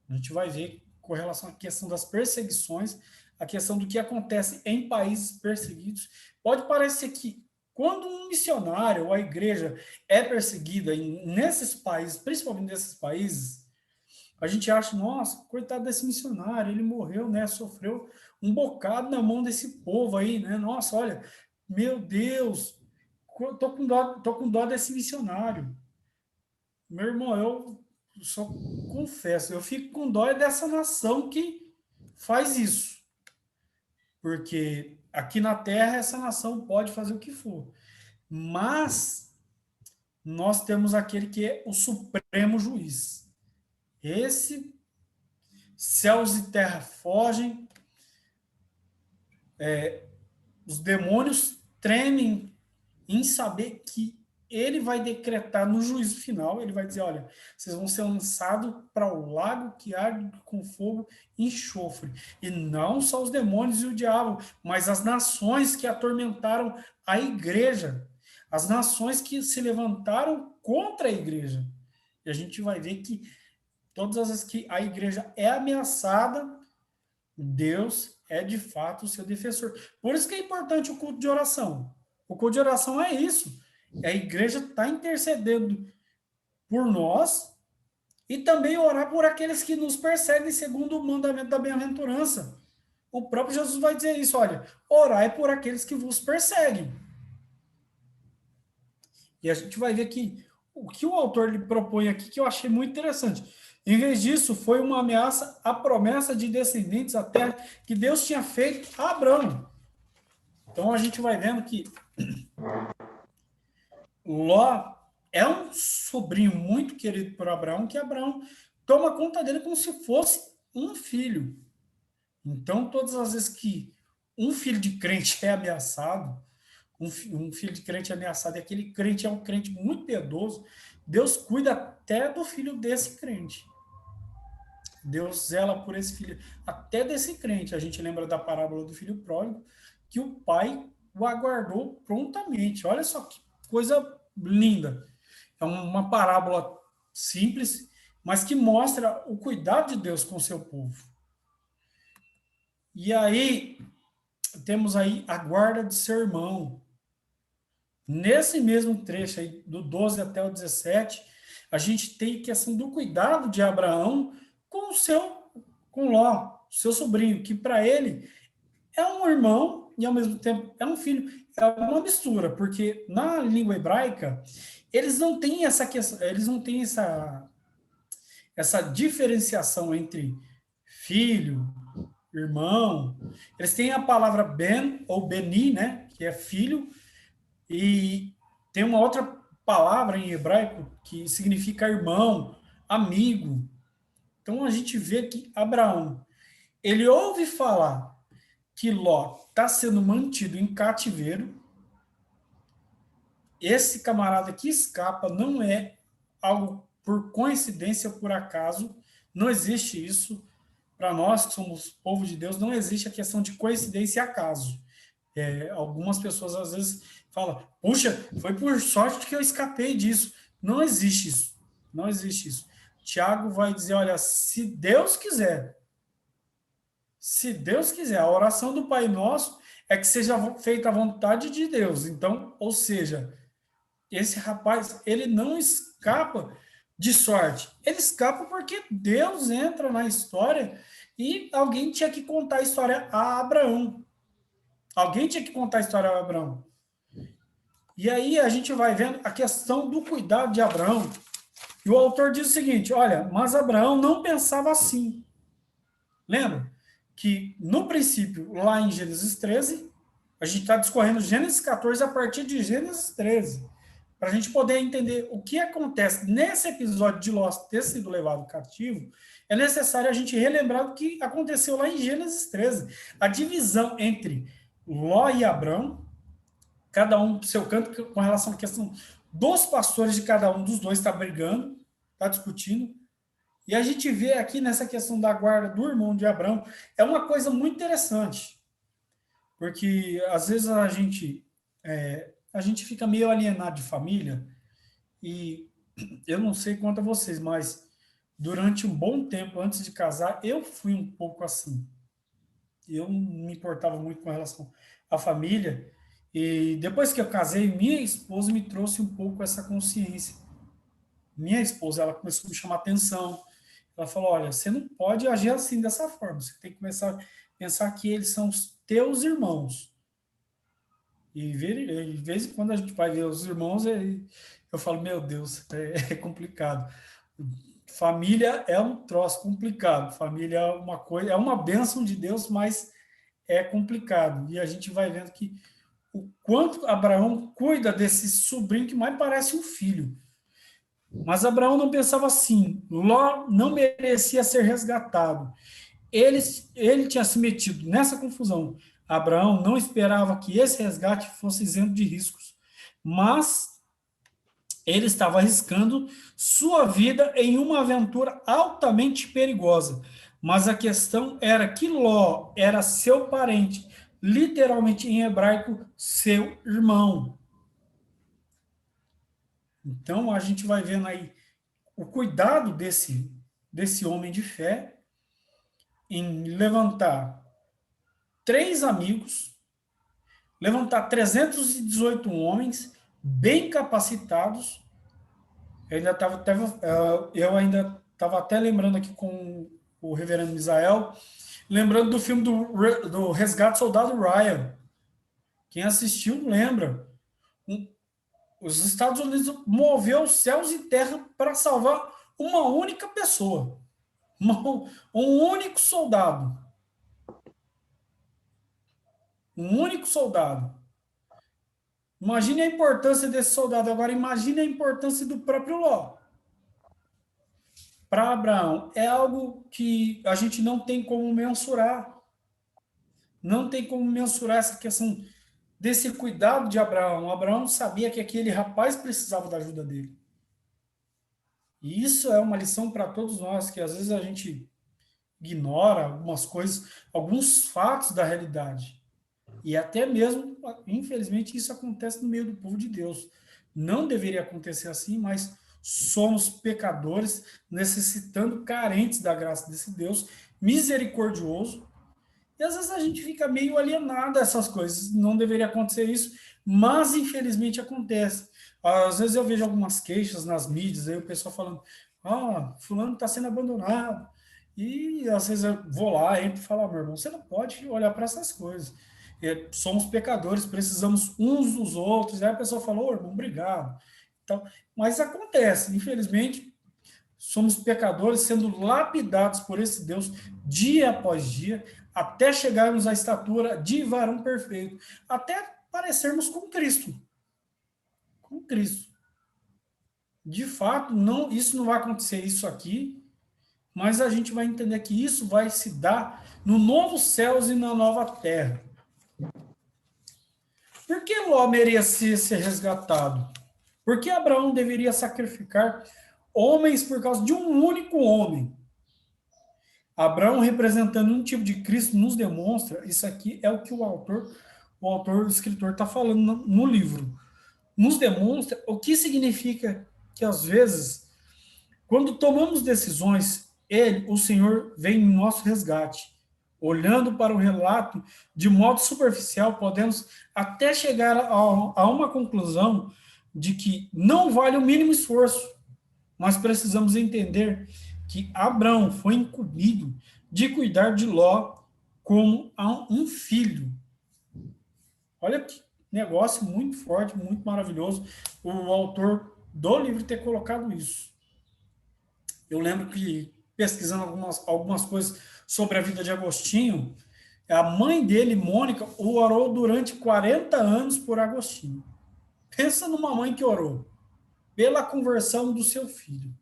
A gente vai ver com relação à questão das perseguições, a questão do que acontece em países perseguidos. Pode parecer que quando um missionário ou a igreja é perseguida nesses países, principalmente nesses países, a gente acha, nossa, coitado desse missionário, ele morreu, né? Sofreu um bocado na mão desse povo aí, né? Nossa, olha, meu Deus, tô com dó desse missionário. Meu irmão, eu só confesso, eu fico com dó dessa nação que faz isso. Porque aqui na Terra essa nação pode fazer o que for. Mas nós temos aquele que é o supremo juiz. Esse, céus e terra fogem, os demônios tremem em saber que ele vai decretar no juízo final, ele vai dizer, olha, vocês vão ser lançados para o lago que arde com fogo e enxofre. E não só os demônios e o diabo, mas as nações que atormentaram a igreja, as nações que se levantaram contra a igreja. E a gente vai ver que todas as vezes que a igreja é ameaçada, Deus é de fato o seu defensor. Por isso que é importante o culto de oração. O culto de oração é isso. A igreja está intercedendo por nós e também orar por aqueles que nos perseguem segundo o mandamento da bem-aventurança. O próprio Jesus vai dizer isso, olha, orai por aqueles que vos perseguem. E a gente vai ver que o que o autor lhe propõe aqui, que eu achei muito interessante. Em vez disso, foi uma ameaça à promessa de descendentes à terra que Deus tinha feito a Abraão. Então a gente vai vendo que Ló é um sobrinho muito querido por Abraão, que Abraão toma conta dele como se fosse um filho. Então, todas as vezes que um filho de crente é ameaçado, um filho de crente é ameaçado, e aquele crente é um crente muito piedoso, Deus cuida até do filho desse crente. Deus zela por esse filho, até desse crente. A gente lembra da parábola do filho pródigo, que o pai o aguardou prontamente. Olha só que coisa linda. É uma parábola simples, mas que mostra o cuidado de Deus com o seu povo. E aí, temos aí a guarda de seu irmão. Nesse mesmo trecho aí, do 12 até o 17, a gente tem a questão do cuidado de Abraão com Ló, seu sobrinho, que para ele é um irmão e ao mesmo tempo é um filho. É uma mistura, porque na língua hebraica eles não têm essa questão, eles não têm essa diferenciação entre filho, irmão. Eles têm a palavra ben ou beni, né, que é filho, e tem uma outra palavra em hebraico que significa irmão, amigo. Então a gente vê que Abraão, ele ouve falar que Ló está sendo mantido em cativeiro. Esse camarada que escapa não é algo por coincidência ou por acaso, não existe isso. Para nós que somos povo de Deus, não existe a questão de coincidência e acaso. Algumas pessoas às vezes falam, puxa, foi por sorte que eu escapei disso. Não existe isso. Não existe isso. Tiago vai dizer, olha, se Deus quiser, a oração do Pai Nosso é que seja feita a vontade de Deus. Então, ou seja, esse rapaz, ele não escapa de sorte. Ele escapa porque Deus entra na história e alguém tinha que contar a história a Abraão. Alguém tinha que contar a história a Abraão. E aí a gente vai vendo a questão do cuidado de Abraão. E o autor diz o seguinte, olha, mas Abraão não pensava assim. Lembra? que, no princípio, lá em Gênesis 13, a gente está discorrendo Gênesis 14 a partir de Gênesis 13, para a gente poder entender o que acontece nesse episódio de Ló ter sido levado cativo, é necessário a gente relembrar o que aconteceu lá em Gênesis 13. A divisão entre Ló e Abrão, cada um pro seu canto, com relação à questão dos pastores de cada um dos dois está brigando, está discutindo. E a gente vê aqui nessa questão da guarda do irmão de Abrão, é uma coisa muito interessante, porque às vezes a gente fica meio alienado de família, e eu não sei quanto a vocês, mas durante um bom tempo antes de casar, eu fui um pouco assim. Eu não me importava muito com relação à família, e depois que eu casei, minha esposa me trouxe um pouco essa consciência. Minha esposa, ela começou a me chamar atenção. Ela falou, olha, você não pode agir assim, dessa forma. Você tem que começar a pensar que eles são os teus irmãos. E de vez em quando a gente vai ver os irmãos, eu falo, meu Deus, é complicado. Família é um troço complicado. Família é uma coisa, é uma bênção de Deus, mas é complicado. E a gente vai vendo que o quanto Abraão cuida desse sobrinho que mais parece um filho. Mas Abraão não pensava assim. Ló não merecia ser resgatado. Ele tinha se metido nessa confusão. Abraão não esperava que esse resgate fosse isento de riscos, mas ele estava arriscando sua vida em uma aventura altamente perigosa. Mas a questão era que Ló era seu parente, literalmente em hebraico, seu irmão. Então a gente vai vendo aí o cuidado desse homem de fé em levantar 3 amigos, levantar 318 homens bem capacitados. Eu ainda estava até lembrando aqui com o reverendo Misael, lembrando do filme do Resgate Soldado Ryan. Quem assistiu lembra. Os Estados Unidos moveu céus e terra para salvar uma única pessoa, um único soldado. Um único soldado. Imagine a importância desse soldado. Agora, imagine a importância do próprio Ló. Para Abraão, é algo que a gente não tem como mensurar. Não tem como mensurar essa questão desse cuidado de Abraão. Abraão sabia que aquele rapaz precisava da ajuda dele. E isso é uma lição para todos nós, que às vezes a gente ignora algumas coisas, alguns fatos da realidade. E até mesmo, infelizmente, isso acontece no meio do povo de Deus. Não deveria acontecer assim, mas somos pecadores, necessitando, carentes da graça desse Deus misericordioso. E às vezes a gente fica meio alienado a essas coisas. Não deveria acontecer isso, mas infelizmente acontece. Às vezes eu vejo algumas queixas nas mídias, aí o pessoal falando, fulano está sendo abandonado. E às vezes eu vou lá, entro e falo, meu irmão, você não pode olhar para essas coisas. Somos pecadores, precisamos uns dos outros. Aí a pessoa falou, irmão, obrigado. Então, mas acontece, infelizmente, somos pecadores sendo lapidados por esse Deus dia após dia, até chegarmos à estatura de varão perfeito, até parecermos com Cristo. Com Cristo. De fato, isso não vai acontecer isso aqui, mas a gente vai entender que isso vai se dar no novo céus e na nova terra. Por que Ló merecia ser resgatado? Por que Abraão deveria sacrificar homens por causa de um único homem? Abraão, representando um tipo de Cristo, nos demonstra, isso aqui é o que o escritor está falando no livro, nos demonstra o que significa que, às vezes, quando tomamos decisões, o Senhor, vem em nosso resgate. Olhando para o relato de modo superficial, podemos até chegar a uma conclusão de que não vale o mínimo esforço, mas precisamos entender que Abraão foi incumbido de cuidar de Ló como a um filho. Olha que negócio muito forte, muito maravilhoso, o autor do livro ter colocado isso. Eu lembro que, pesquisando algumas coisas sobre a vida de Agostinho, a mãe dele, Mônica, orou durante 40 anos por Agostinho. Pensa numa mãe que orou pela conversão do seu filho.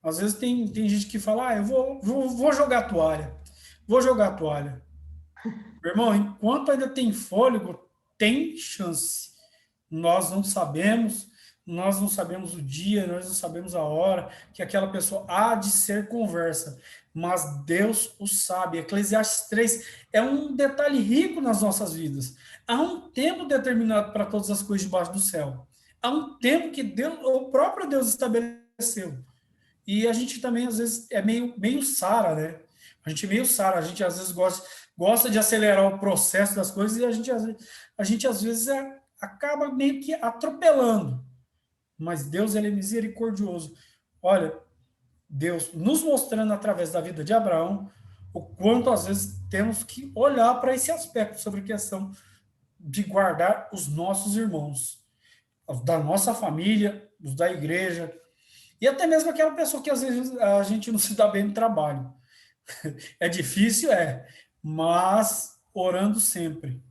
Às vezes tem gente que fala, eu vou jogar toalha. Vou jogar toalha. Meu irmão, enquanto ainda tem fôlego, tem chance. Nós não sabemos o dia, nós não sabemos a hora que aquela pessoa há de ser conversa, mas Deus o sabe. Eclesiastes 3 é um detalhe rico nas nossas vidas. Há um tempo determinado para todas as coisas debaixo do céu. Há um tempo que Deus, o próprio Deus estabeleceu. E a gente também, às vezes, é meio Sara, né? A gente é meio Sara, a gente às vezes gosta de acelerar o processo das coisas e a gente às vezes acaba meio que atropelando. Mas Deus, ele é misericordioso. Olha, Deus nos mostrando através da vida de Abraão o quanto às vezes temos que olhar para esse aspecto sobre a questão de guardar os nossos irmãos, os da nossa família, os da igreja, e até mesmo aquela pessoa que às vezes a gente não se dá bem no trabalho. É difícil, mas orando sempre.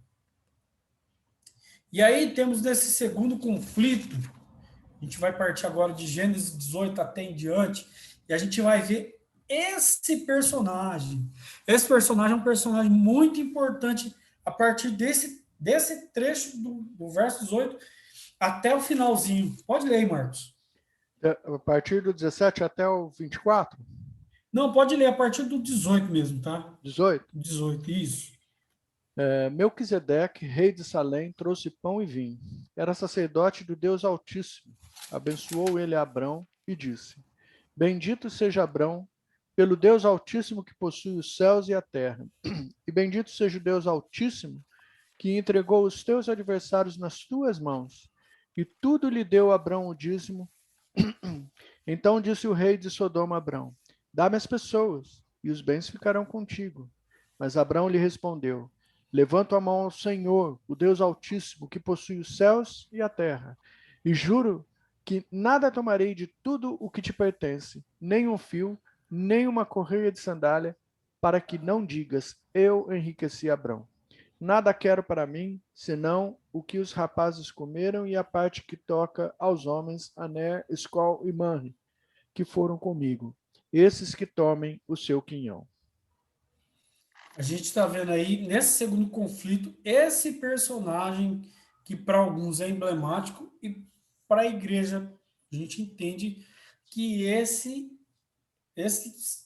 E aí temos nesse segundo conflito, a gente vai partir agora de Gênesis 18 até em diante, e a gente vai ver esse personagem. Esse personagem é um personagem muito importante a partir desse trecho do verso 18 até o finalzinho. Pode ler aí, Marcos. A partir do 17 até o 24? Não, pode ler a partir do 18 mesmo, tá? 18? 18, isso. Melquisedeque, rei de Salém, trouxe pão e vinho. Era sacerdote do Deus Altíssimo. Abençoou ele a Abrão e disse: Bendito seja Abrão, pelo Deus Altíssimo que possui os céus e a terra. E bendito seja o Deus Altíssimo que entregou os teus adversários nas tuas mãos. E tudo lhe deu Abrão o dízimo. Então disse o rei de Sodoma a Abrão: Dá-me as pessoas, e os bens ficarão contigo. Mas Abrão lhe respondeu: Levanto a mão ao Senhor, o Deus Altíssimo, que possui os céus e a terra, e juro que nada tomarei de tudo o que te pertence, nem um fio, nem uma correia de sandália, para que não digas: Eu enriqueci Abrão. Nada quero para mim, senão o que os rapazes comeram e a parte que toca aos homens, Aner, Escol e Manre, que foram comigo, esses que tomem o seu quinhão. A gente está vendo aí, nesse segundo conflito, esse personagem que para alguns é emblemático e para a igreja a gente entende que esse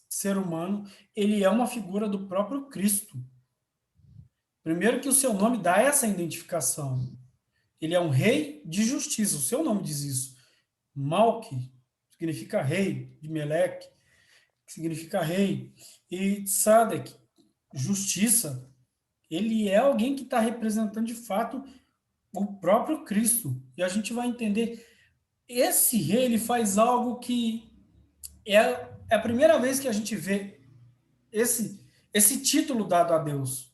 ser humano, ele é uma figura do próprio Cristo. Primeiro que o seu nome dá essa identificação. Ele é um rei de justiça, o seu nome diz isso. Malque significa rei, de Meleque, que significa rei. E Sadek, justiça, ele é alguém que está representando de fato o próprio Cristo. E a gente vai entender, esse rei, ele faz algo que é a primeira vez que a gente vê esse título dado a Deus.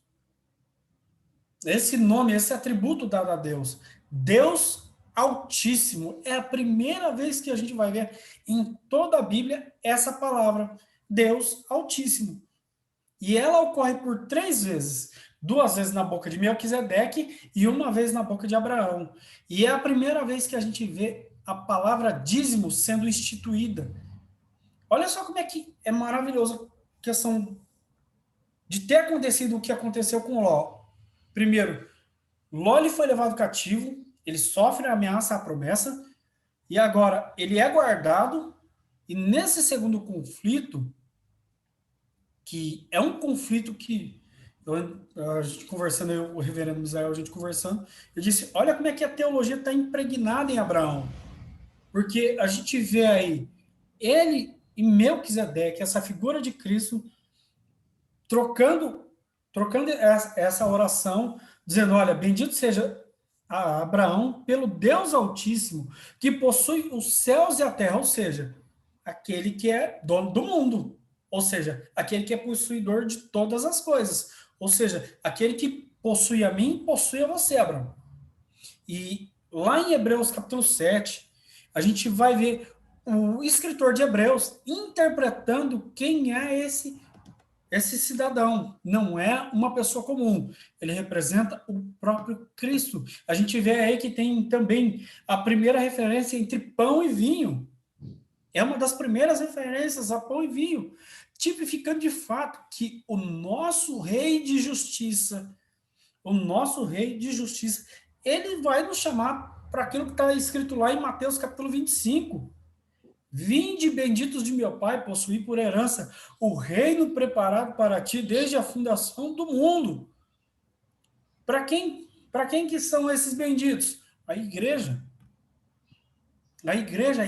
Esse nome, esse atributo dado a Deus. Deus Altíssimo. É a primeira vez que a gente vai ver em toda a Bíblia essa palavra. Deus Altíssimo. E ela ocorre por 3 vezes. 2 vezes na boca de Melquisedeque e 1 vez na boca de Abraão. E é a primeira vez que a gente vê a palavra dízimo sendo instituída. Olha só como é que é maravilhoso a questão de ter acontecido o que aconteceu com Ló. Primeiro, Ló ele foi levado cativo, ele sofre a ameaça à promessa, e agora ele é guardado, e nesse segundo conflito, que é um conflito que a gente conversando, o reverendo Misael, a gente conversando, eu disse, olha como é que a teologia está impregnada em Abraão, porque a gente vê aí ele e Melquisedeque, essa figura de Cristo, trocando essa oração, dizendo, olha, bendito seja a Abraão pelo Deus Altíssimo, que possui os céus e a terra, ou seja, aquele que é dono do mundo, ou seja, aquele que é possuidor de todas as coisas, ou seja, aquele que possui a mim, possui a você, Abraão. E lá em Hebreus capítulo 7, a gente vai ver o escritor de Hebreus interpretando quem é esse cidadão. Não é uma pessoa comum. Ele representa o próprio Cristo. A gente vê aí que tem também a primeira referência entre pão e vinho. É uma das primeiras referências a pão e vinho, tipificando de fato que o nosso rei de justiça, ele vai nos chamar para aquilo que está escrito lá em Mateus capítulo 25. Vinde, benditos de meu Pai, possuí por herança o reino preparado para ti desde a fundação do mundo. Para quem que são esses benditos? A igreja. A igreja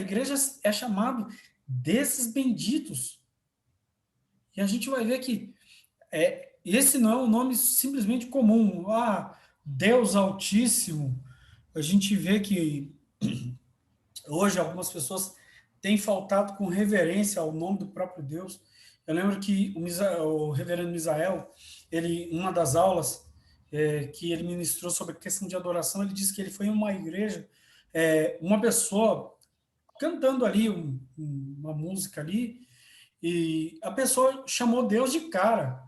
é chamado desses benditos. E a gente vai ver que esse não é um nome simplesmente comum. Ah, Deus Altíssimo. A gente vê que hoje algumas pessoas têm faltado com reverência ao nome do próprio Deus. Eu lembro que o reverendo Misael, ele, em uma das aulas que ele ministrou sobre a questão de adoração, ele disse que ele foi em uma igreja, uma pessoa cantando ali uma música ali, e a pessoa chamou Deus de cara.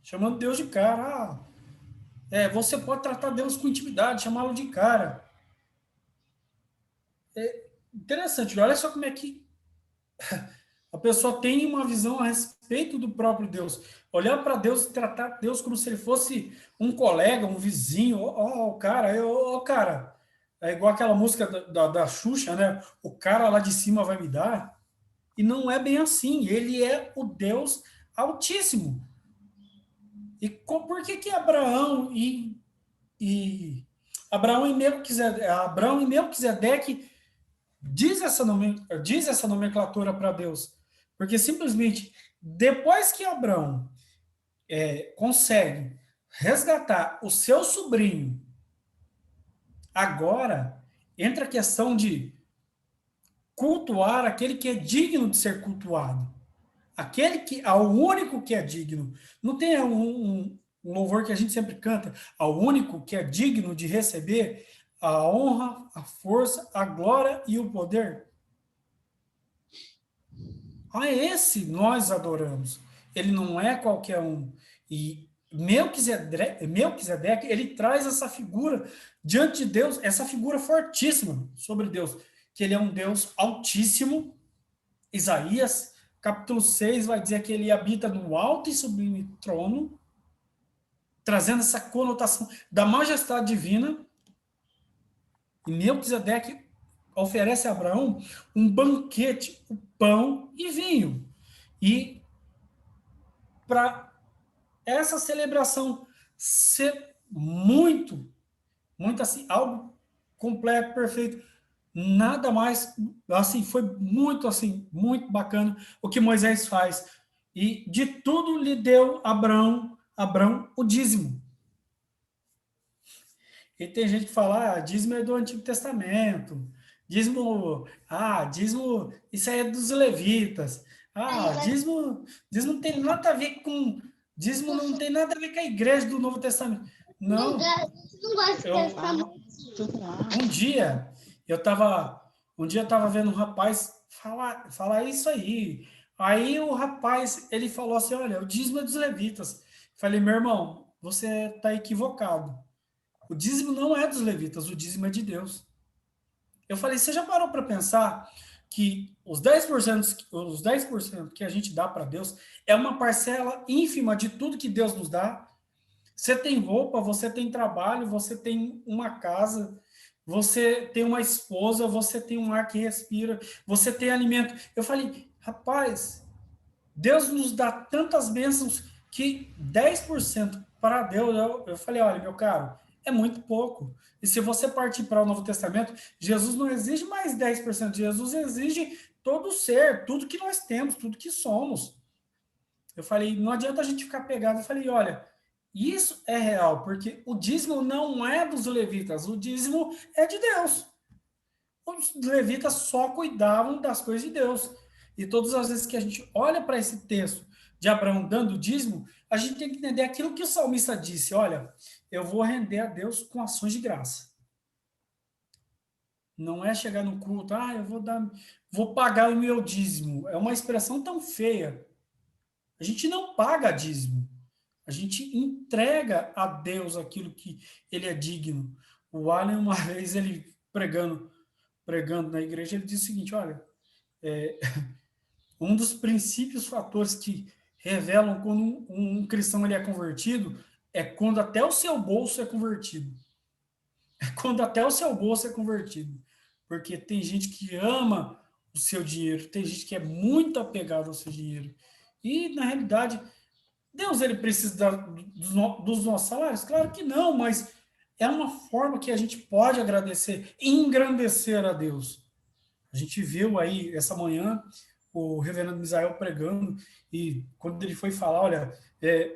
Chamando Deus de cara. Você pode tratar Deus com intimidade, chamá-lo de cara. Interessante, olha só como é que a pessoa tem uma visão a respeito do próprio Deus. Olhar para Deus e tratar Deus como se ele fosse um colega, um vizinho. Cara. É igual aquela música da Xuxa, né? O cara lá de cima vai me dar. E não é bem assim. Ele é o Deus Altíssimo. E por que Abraão e Melquisedeque diz essa nomenclatura para Deus? Porque simplesmente depois que Abraão consegue resgatar o seu sobrinho, agora entra a questão de cultuar aquele que é digno de ser cultuado. Ao único que é digno. Não tem um louvor que a gente sempre canta, ao único que é digno de receber a honra, a força, a glória e o poder. A esse nós adoramos. Ele não é qualquer um. E Melquisedeque, ele traz essa figura diante de Deus, essa figura fortíssima sobre Deus, que ele é um Deus altíssimo. Isaías, capítulo 6, vai dizer que ele habita no alto e sublime trono, trazendo essa conotação da majestade divina. E Melquisedeque oferece a Abraão um banquete, o pão e vinho. E para essa celebração ser muito assim, algo completo, perfeito, nada mais, assim, foi muito assim, muito bacana o que Moisés faz. E de tudo lhe deu Abraão o dízimo. E tem gente que fala, dízimo é do Antigo Testamento. Dízimo, isso aí é dos levitas. Dízimo não tem nada a ver com. Dízimo não tem nada a ver com a igreja do Novo Testamento. Não. Não gosto de Um dia eu estava vendo um rapaz falar isso aí. Aí o rapaz, ele falou assim, olha, o dízimo é dos levitas. Falei, meu irmão, você está equivocado. O dízimo não é dos levitas, o dízimo é de Deus. Eu falei, você já parou para pensar que os 10% que a gente dá para Deus é uma parcela ínfima de tudo que Deus nos dá? Você tem roupa, você tem trabalho, você tem uma casa, você tem uma esposa, você tem um ar que respira, você tem alimento. Eu falei, rapaz, Deus nos dá tantas bênçãos que 10% para Deus, eu falei, olha, meu caro, é muito pouco. E se você partir para o Novo Testamento, Jesus não exige mais 10%, Jesus exige todo o ser, tudo que nós temos, tudo que somos. Eu falei, não adianta a gente ficar pegado. Eu falei, olha, isso é real, porque o dízimo não é dos levitas, o dízimo é de Deus. Os levitas só cuidavam das coisas de Deus. E todas as vezes que a gente olha para esse texto de Abraão dando o dízimo, a gente tem que entender aquilo que o salmista disse, olha, eu vou render a Deus com ações de graça. Não é chegar no culto, eu vou pagar o meu dízimo. É uma expressão tão feia. A gente não paga dízimo. A gente entrega a Deus aquilo que ele é digno. O Allen, uma vez, ele pregando na igreja, ele disse o seguinte: olha, um dos princípios, fatores que revelam quando um cristão ele é convertido é quando até o seu bolso é convertido. É quando até o seu bolso é convertido. Porque tem gente que ama o seu dinheiro, tem gente que é muito apegado ao seu dinheiro. E, na realidade, Deus ele precisa dos nossos salários? Claro que não, mas é uma forma que a gente pode agradecer, engrandecer a Deus. A gente viu aí essa manhã o reverendo Misael pregando, e quando ele foi falar, olha,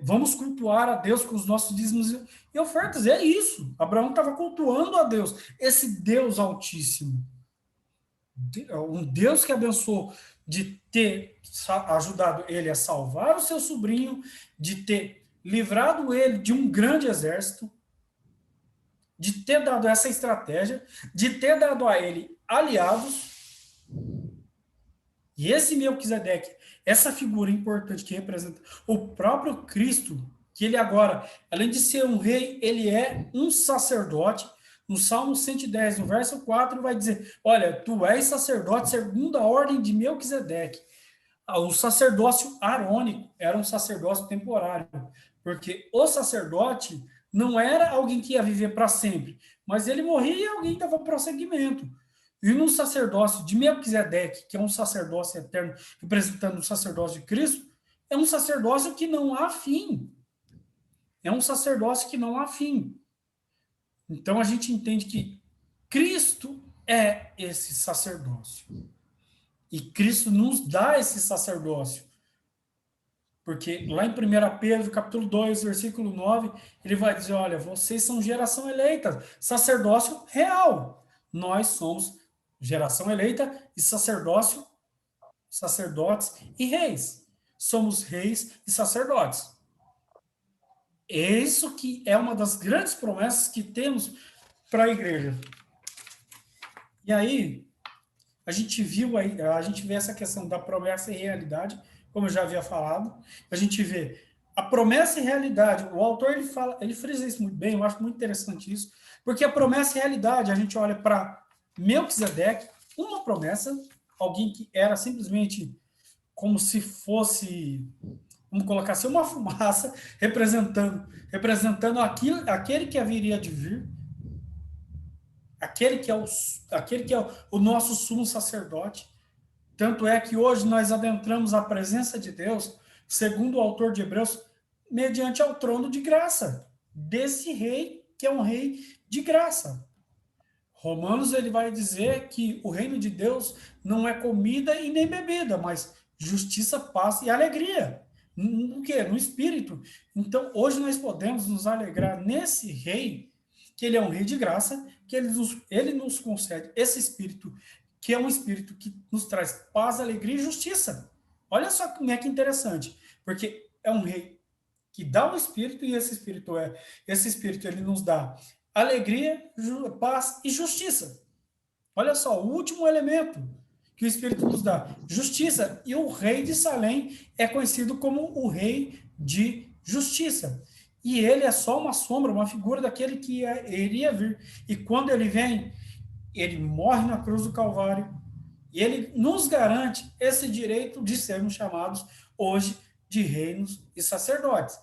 vamos cultuar a Deus com os nossos dízimos e ofertas. É isso. Abraão estava cultuando a Deus, esse Deus altíssimo. Um Deus que abençoou de ter ajudado ele a salvar o seu sobrinho, de ter livrado ele de um grande exército, de ter dado essa estratégia, de ter dado a ele aliados. E esse Melquisedeque, essa figura importante que representa o próprio Cristo, que ele agora, além de ser um rei, ele é um sacerdote. No Salmo 110, no verso 4, vai dizer: olha, tu és sacerdote segundo a ordem de Melquisedeque. O sacerdócio arônico era um sacerdócio temporário, porque o sacerdote não era alguém que ia viver para sempre, mas ele morria e alguém dava prosseguimento. E no sacerdócio de Melquisedeque, que é um sacerdócio eterno, representando o sacerdócio de Cristo, é um sacerdócio que não há fim. É um sacerdócio que não há fim. Então a gente entende que Cristo é esse sacerdócio. E Cristo nos dá esse sacerdócio. Porque lá em 1 Pedro, capítulo 2, versículo 9, ele vai dizer, olha, vocês são geração eleita, sacerdócio real. Nós somos geração eleita e sacerdotes e reis. Somos reis e sacerdotes. Isso que é uma das grandes promessas que temos para a igreja. E aí, a gente vê essa questão da promessa e realidade, como eu já havia falado. A gente vê a promessa e realidade. O autor ele frisa isso muito bem, eu acho muito interessante isso, porque a promessa e realidade, a gente olha para Melquisedeque, uma promessa, alguém que era simplesmente como se fosse, vamos colocar assim, uma fumaça representando aquele que haveria de vir, aquele que é o nosso sumo sacerdote. Tanto é que hoje nós adentramos a presença de Deus, segundo o autor de Hebreus, mediante ao trono de graça, desse rei que é um rei de graça. Romanos ele vai dizer que o reino de Deus não é comida e nem bebida, mas justiça, paz e alegria. No quê? No espírito. Então, hoje nós podemos nos alegrar nesse rei, que ele é um rei de graça, que ele nos concede esse espírito, que é um espírito que nos traz paz, alegria e justiça. Olha só como é que interessante, porque é um rei que dá o espírito, e esse espírito ele nos dá alegria, paz e justiça. Olha só, o último elemento que o Espírito nos dá, justiça. E o rei de Salém é conhecido como o rei de justiça. E ele é só uma sombra, uma figura daquele que iria vir. E quando ele vem, ele morre na cruz do Calvário, e ele nos garante esse direito de sermos chamados hoje de reinos e sacerdotes.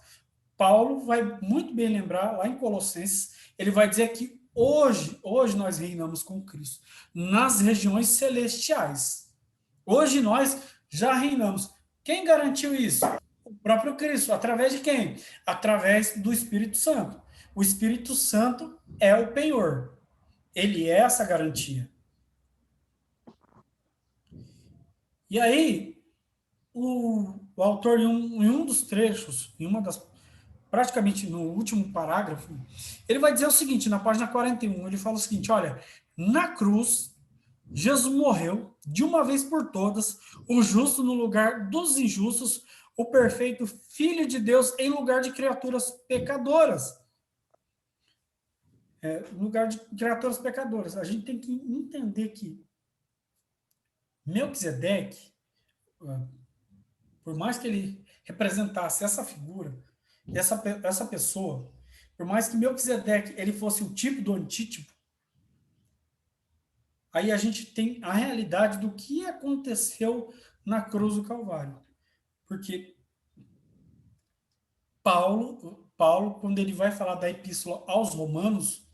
Paulo vai muito bem lembrar, lá em Colossenses, ele vai dizer que hoje nós reinamos com Cristo nas regiões celestiais. Hoje nós já reinamos. Quem garantiu isso? O próprio Cristo. Através de quem? Através do Espírito Santo. O Espírito Santo é o penhor. Ele é essa garantia. E aí, o autor, em um dos trechos, praticamente no último parágrafo, ele vai dizer o seguinte, na página 41, ele fala o seguinte, olha, na cruz, Jesus morreu, de uma vez por todas, o justo no lugar dos injustos, o perfeito Filho de Deus em lugar de criaturas pecadoras. no lugar de criaturas pecadoras. A gente tem que entender que Melquisedeque, por mais que ele representasse essa figura, essa pessoa, por mais que Melquisedeque ele fosse o tipo do antítipo, aí a gente tem a realidade do que aconteceu na cruz do Calvário. Porque Paulo, quando ele vai falar da epístola aos Romanos,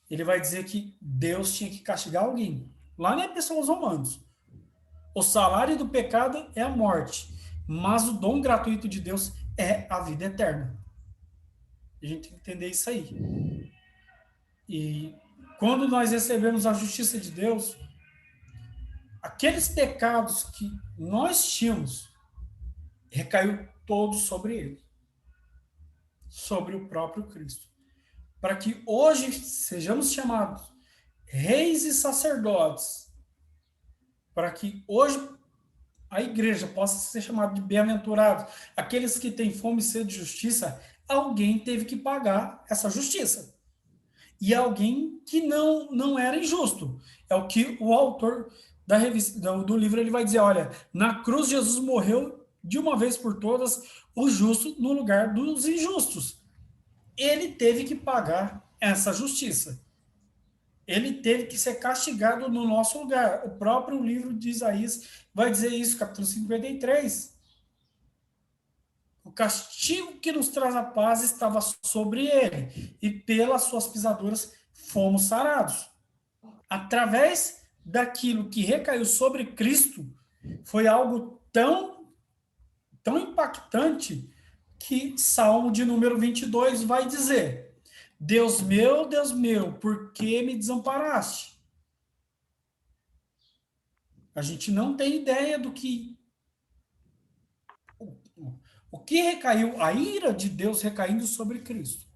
ele vai dizer que Deus tinha que castigar alguém. Lá na epístola aos Romanos, o salário do pecado é a morte, mas o dom gratuito de Deus é a vida eterna. A gente tem que entender isso aí. E quando nós recebemos a justiça de Deus, aqueles pecados que nós tínhamos recaiu todos sobre ele, sobre o próprio Cristo. Para que hoje sejamos chamados reis e sacerdotes, para que hoje a igreja possa ser chamada de bem-aventurados, aqueles que têm fome e sede de justiça, alguém teve que pagar essa justiça. E alguém que não era injusto. É o que o autor da revista, do livro ele vai dizer, olha, na cruz Jesus morreu de uma vez por todas o justo no lugar dos injustos. Ele teve que pagar essa justiça. Ele teve que ser castigado no nosso lugar. O próprio livro de Isaías vai dizer isso, capítulo 53. O castigo que nos traz a paz estava sobre ele, e pelas suas pisaduras fomos sarados. Através daquilo que recaiu sobre Cristo, foi algo tão impactante que Salmo de número 22 vai dizer: Deus meu, por que me desamparaste? A gente não tem ideia do que o que recaiu, a ira de Deus recaindo sobre Cristo.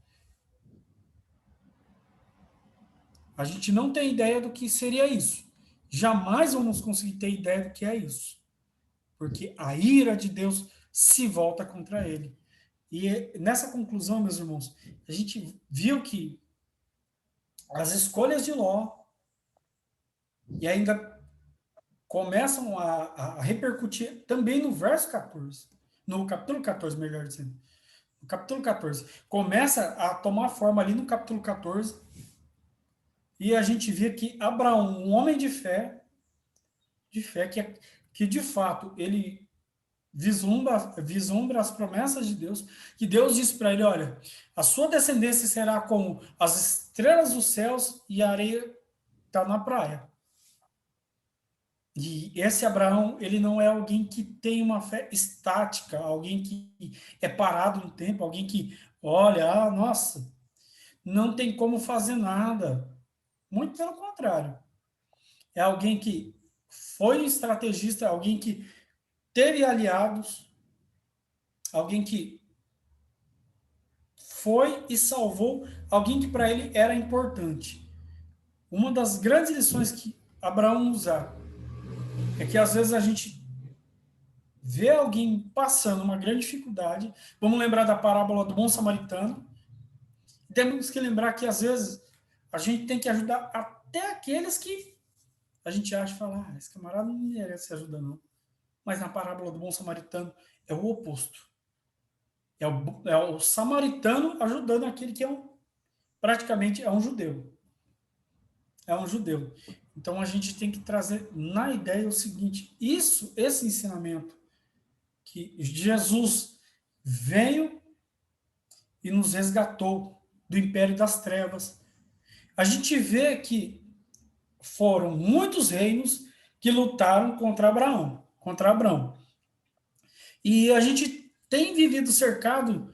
A gente não tem ideia do que seria isso. Jamais vamos conseguir ter ideia do que é isso. Porque a ira de Deus se volta contra ele. E nessa conclusão, meus irmãos, a gente viu que as escolhas de Ló, e ainda começam a repercutir também no verso 14, no capítulo 14, melhor dizendo. No capítulo 14. Começa a tomar forma ali no capítulo 14, e a gente vê que Abraão, um homem de fé que de fato ele vislumbra as promessas de Deus, que Deus disse para ele, olha, a sua descendência será como as estrelas dos céus e a areia está na praia. E esse Abraão, ele não é alguém que tem uma fé estática, alguém que é parado no tempo, alguém que olha, nossa, não tem como fazer nada. Muito pelo contrário. É alguém que foi um estrategista, alguém que teve aliados, alguém que foi e salvou alguém que para ele era importante. Uma das grandes lições que Abraão usa é que às vezes a gente vê alguém passando uma grande dificuldade. Vamos lembrar da parábola do bom samaritano. Temos que lembrar que às vezes a gente tem que ajudar até aqueles que a gente acha e fala, esse camarada não merece ajuda não. Mas na parábola do bom samaritano é o oposto. É o samaritano ajudando aquele que praticamente é um judeu. É um judeu. Então a gente tem que trazer na ideia o seguinte, esse ensinamento que Jesus veio e nos resgatou do império das trevas. A gente vê que foram muitos reinos que lutaram contra Abraão. E a gente tem vivido cercado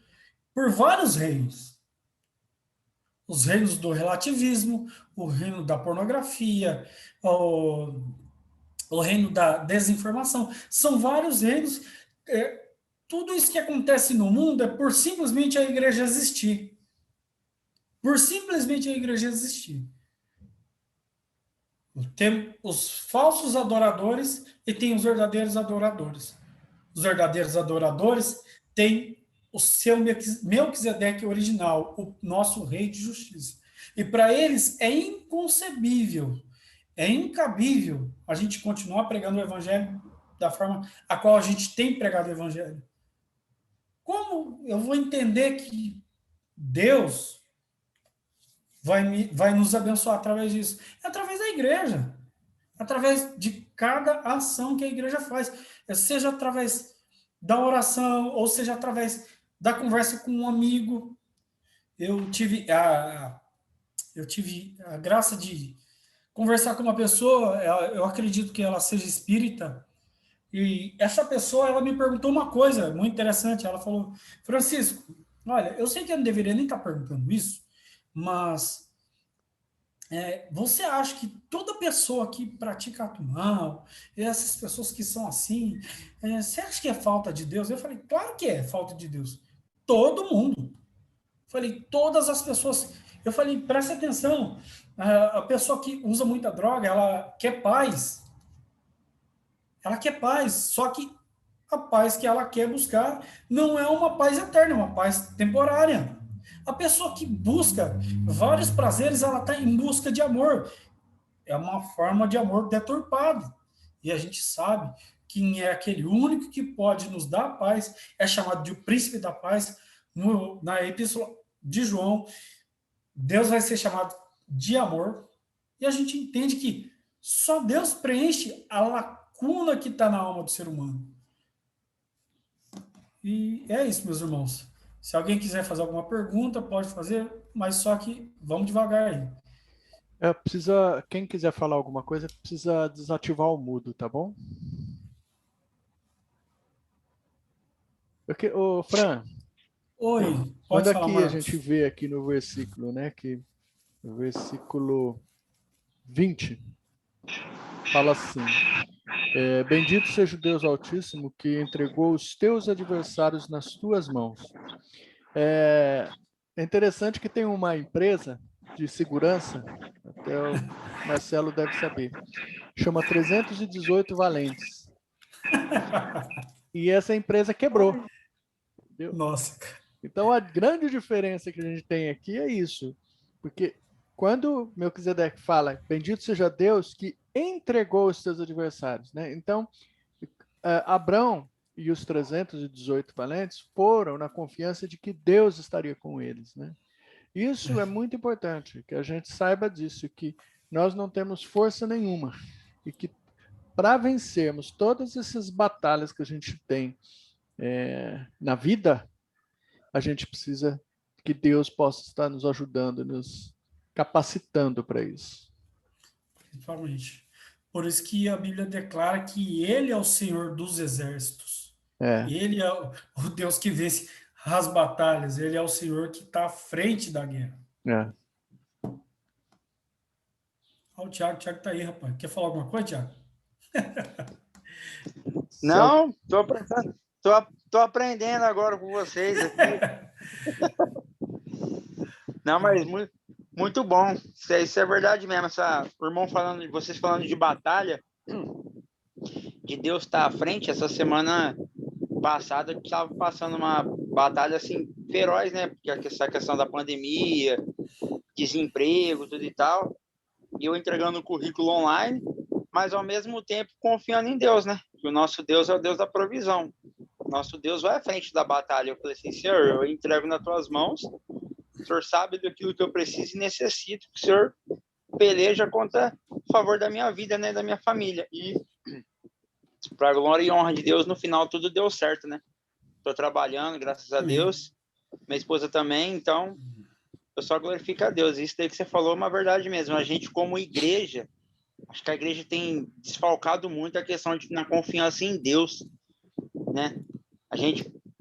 por vários reinos. Os reinos do relativismo, o reino da pornografia, o reino da desinformação. São vários reinos. Tudo isso que acontece no mundo é por simplesmente a igreja existir. Por simplesmente a igreja existir. Tem os falsos adoradores e tem os verdadeiros adoradores. Os verdadeiros adoradores têm o seu Melquisedeque original, o nosso rei de justiça. E para eles é inconcebível, é incabível a gente continuar pregando o evangelho da forma a qual a gente tem pregado o evangelho. Como eu vou entender que Deus vai nos abençoar através disso? É através da igreja, através de cada ação que a igreja faz, seja através da oração, ou seja através da conversa com um amigo. Eu tive a graça de conversar com uma pessoa, eu acredito que ela seja espírita, e essa pessoa, ela me perguntou uma coisa muito interessante. Ela falou: Francisco, olha, eu sei que eu não deveria nem estar perguntando isso, mas você acha que toda pessoa que pratica ato mal, essas pessoas que são assim, você acha que é falta de Deus? Eu falei: claro que é falta de Deus. Todo mundo. Falei: todas as pessoas. Eu falei: presta atenção, a pessoa que usa muita droga, ela quer paz. Ela quer paz, só que a paz que ela quer buscar não é uma paz eterna, é uma paz temporária. A pessoa que busca vários prazeres, ela está em busca de amor. É uma forma de amor deturpado. E a gente sabe quem é aquele único que pode nos dar a paz, é chamado de o príncipe da paz. Na epístola de João, Deus vai ser chamado de amor. E a gente entende que só Deus preenche a lacuna que está na alma do ser humano. E é isso, meus irmãos. Se alguém quiser fazer alguma pergunta, pode fazer, mas só que vamos devagar aí. Quem quiser falar alguma coisa, precisa desativar o mudo, tá bom? Ô, Fran, Oi, quando pode falar, aqui a gente Marcos. vê aqui no versículo, né, que no versículo 20, fala assim: bendito seja o Deus Altíssimo que entregou os teus adversários nas tuas mãos. É interessante que tem uma empresa de segurança, até o Marcelo deve saber, chama 318 Valentes. E essa empresa quebrou. Entendeu? Nossa, cara. Então a grande diferença que a gente tem aqui é isso. Porque quando Melquisedeque fala, bendito seja Deus que entregou os seus adversários, né? Então, Abrão e os 318 valentes foram na confiança de que Deus estaria com eles, né? Isso é muito importante, que a gente saiba disso, que nós não temos força nenhuma e que para vencermos todas essas batalhas que a gente tem na vida, a gente precisa que Deus possa estar nos ajudando, nos capacitando para isso. Principalmente. Por isso que a Bíblia declara que Ele é o Senhor dos exércitos. É, Ele é o Deus que vence as batalhas. Ele é o Senhor que está à frente da guerra. é. Olha o Thiago está aí, rapaz. Quer falar alguma coisa, Thiago? Não, tô aprendendo agora com vocês aqui. Não, mas muito bom. Isso é verdade mesmo. O irmão vocês falando de batalha, de Deus estar à frente. Essa semana passada eu estava passando uma batalha assim feroz, né? Porque essa questão da pandemia, desemprego, tudo e tal. E eu entregando o currículo online, mas ao mesmo tempo confiando em Deus, né? Que o nosso Deus é o Deus da provisão. O nosso Deus vai à frente da batalha. Eu falei assim: Senhor, eu entrego nas tuas mãos. O Senhor sabe daquilo que eu preciso e necessito. Que o Senhor peleja contra a favor da minha vida, né? Da minha família. E para a glória e honra de Deus, no final tudo deu certo, né? Estou trabalhando, graças a Deus. Minha esposa também, então eu só glorifico a Deus. Isso daí que você falou é uma verdade mesmo. A gente, como igreja, acho que a igreja tem desfalcado muito a questão na confiança em Deus, né?